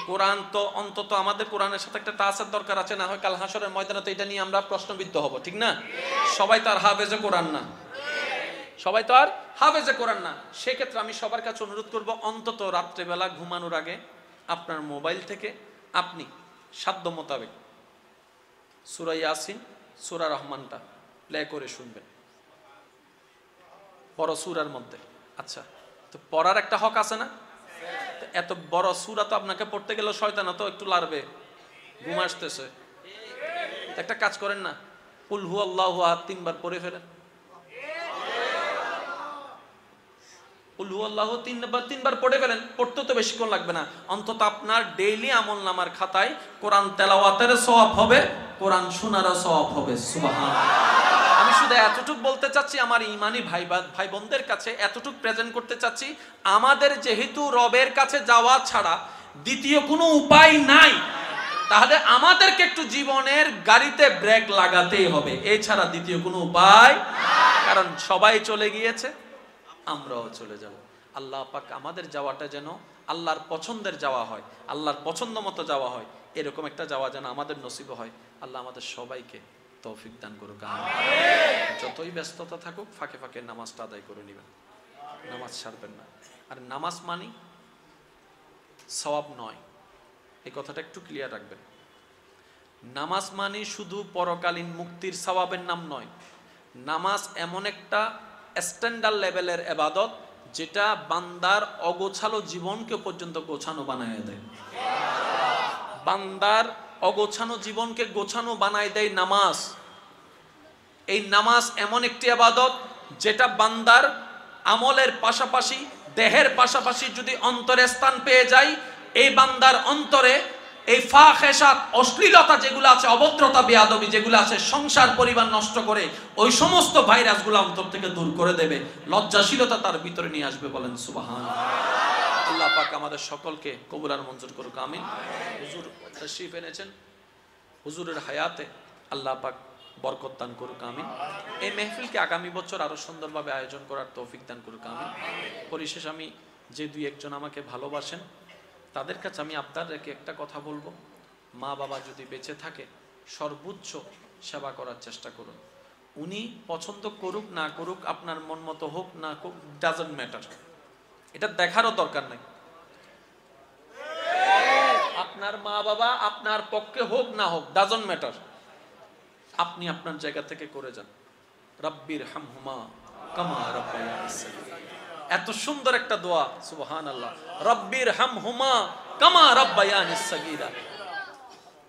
কোরআন তো অন্তত আমাদের কোরআনের সাথে একটা টাচের দরকার আছে, না হয় কাল হাসরের ময়দানে তো এটা নিয়ে আমরা প্রশ্নবিদ্ধ হব, ঠিক না? সবাই তো আর হাফেজে কোরআন না, সবাই তো আর হাফেজে কোরআন না। সেক্ষেত্রে আমি সবার কাছে অনুরোধ করব, অন্তত রাত্রেবেলা ঘুমানোর আগে আপনার মোবাইল থেকে আপনি সাধ্য মোতাবেক সূরা ইয়াসিন, সূরা রহমানটা প্লে করে শুনবেন, বড় সূরার মধ্যে। আচ্ছা, তো পড়ার একটা হক আছে না? এত বড় সূরা তো আপনাকে পড়তে গেলে শয়তান তো একটু লারবে, ঘুম আসতেছে। একটা কাজ করেন না, কুল হুয়াল্লাহু আহাদ 3 বার পড়ে ফেলেন। কুল হুয়াল্লাহু 3 বার পড়ে ফেলেন, পড়তে তো বেশিক্ষণ লাগবে না। অন্তত আপনার ডেইলি আমলনামার খাতায় কোরআন তেলাওয়াতের সওয়াব হবে, কোরআন শোনারও সওয়াব হবে। সুবহানাল্লাহ। আমি শুধু এতটুকু বলতে চাচ্ছি, আমার ইমানি ভাই বোনদের কাছে এতটুকু প্রেজেন্ট করতে চাচ্ছি, আমাদের যেহেতু রবের কাছে যাওয়া ছাড়া দ্বিতীয় কোনো উপায় নাই, তাহলে আমাদেরকে একটু জীবনের গাড়িতে ব্রেক লাগাতেই হবে, এছাড়া দ্বিতীয় কোনো উপায়। কারণ সবাই চলে গিয়েছে, আমরাও চলে যাব। আল্লাহ পাক আমাদের যাওয়াটা যেন আল্লাহর পছন্দের যাওয়া হয়, আল্লাহর পছন্দ মতো যাওয়া হয়, এরকম একটা যাওয়া যেন আমাদের নসিব হয়। আল্লাহ আমাদের সবাইকে তৌফিক দান করুক। যতই ব্যস্ততা থাকুক, ফাঁকে ফাঁকে নামাজটা আদায় করে নেবেন, নামাজ ছাড়বেন না। আর নামাজ মানি সওয়াব নয়, এই কথাটা একটু ক্লিয়ার রাখবেন। নামাজ মানি শুধু পরকালীন মুক্তির সওয়াবের নাম নয়। নামাজ এমন একটা স্ট্যান্ডার্ড লেভেলের ইবাদত, যেটা বান্দার অগোছালো জীবনকে পর্যন্ত গোছানো বানায় দেয়। বান্দার অগোছানো জীবনকে গোছানো বানায় দেয় নামাজ। এই নামাজ এমন একটি ইবাদত, যেটা বান্দার আমলের পাশাপাশি, দেহের পাশাপাশি যদি অন্তরে স্থান পেয়ে যায়, এই বান্দার অন্তরে এই ফাহেসাত, অশ্লীলতা যেগুলো আছে, অভদ্রতা, বেয়াদবি যেগুলো আছে, সংসার পরিবার নষ্ট করে ওই সমস্ত ভাইরাসগুলো অন্তর থেকে দূর করে দেবে, লজ্জাশীলতা তার ভিতরে নিয়ে আসবে। বলেন সুবহানাল্লাহ। আল্লাহ পাক আমাদের সকলকে কবুল আর মঞ্জুর করুক, আমিন। হুজুর তাশরীফ এনেছেন, হুজুরের হায়াতে আল্লাহ পাক বরকত দান করুক, আমিন। এই মেহফিলকে আগামী বছর আরো সুন্দরভাবে আয়োজন করার তৌফিক দান করুক, আমিন। পরিশেষ আমি যে দুই একজন আমাকে ভালোবাসেন, তাদের কাছে আমি আবদার রেখে একটা কথা বলবো, মা বাবা যদি বেঁচে থাকে সর্বোচ্চ সেবা করার চেষ্টা করুন। উনি পছন্দ করুক না করুক, আপনার মন মতো হোক না হোক, ডাজন্ট ম্যাটার, এটা দেখারও দরকার নাই। আপনার মা বাবা আপনার পক্ষে হোক না হোক, ডাজন্ট ম্যাটার, আপনি আপনার জায়গা থেকে করে যান। রাব্বির হামহুমা কামা রাব্বায়ানি সাগীরা, এত সুন্দর একটা দোয়া, সুবহানাল্লাহ। রাব্বির হামহুমা কামা রাব্বায়ানি সাগীরা,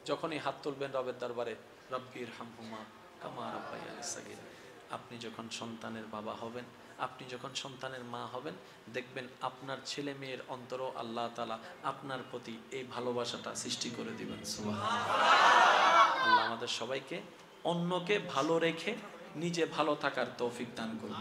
যখনই হাত তুলবেন রবের দরবারে, রাব্বির হামহুমা কামা রাব্বায়ানি সাগীরা। আপনি যখন সন্তানের বাবা হবেন, আপনি যখন সন্তানের মা হবেন, দেখবেন আপনার ছেলে মেয়ের অন্তরও আল্লাহ তাআলা আপনার প্রতি এই ভালোবাসাটা সৃষ্টি করে দিবেন। সুবহানাল্লাহ। আল্লাহ আমাদের সবাইকে অন্যকে ভালো রেখে নিজে ভালো থাকার তৌফিক দান করুন।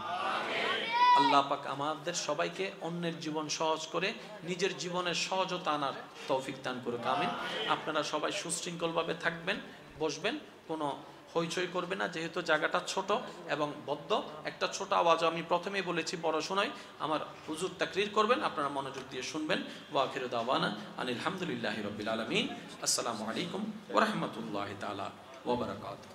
আল্লাহ পাক আমাদের সবাইকে অন্যের জীবন সহজ করে নিজের জীবনের সহজতা আনার তৌফিক দান করুক, আমিন। আপনারা সবাই সুশৃঙ্খলভাবে থাকবেন, বসবেন, কোনো হইচই করবে না, যেহেতু জায়গাটা ছোট এবং বদ্ধ। একটা ছোট আওয়াজ আমি প্রথমেই বলেছি, বড় শোনাই, আমার হুজুর তাকরীর করবেন, আপনারা মনোযোগ দিয়ে শুনবেন। ওয়া আখিরু দাওয়ানা আলহামদুলিল্লাহি রাব্বিল আলামিন। আসসালামু আলাইকুম ওয়া রাহমাতুল্লাহি তাআলা ওয়া বারাকাতুহু।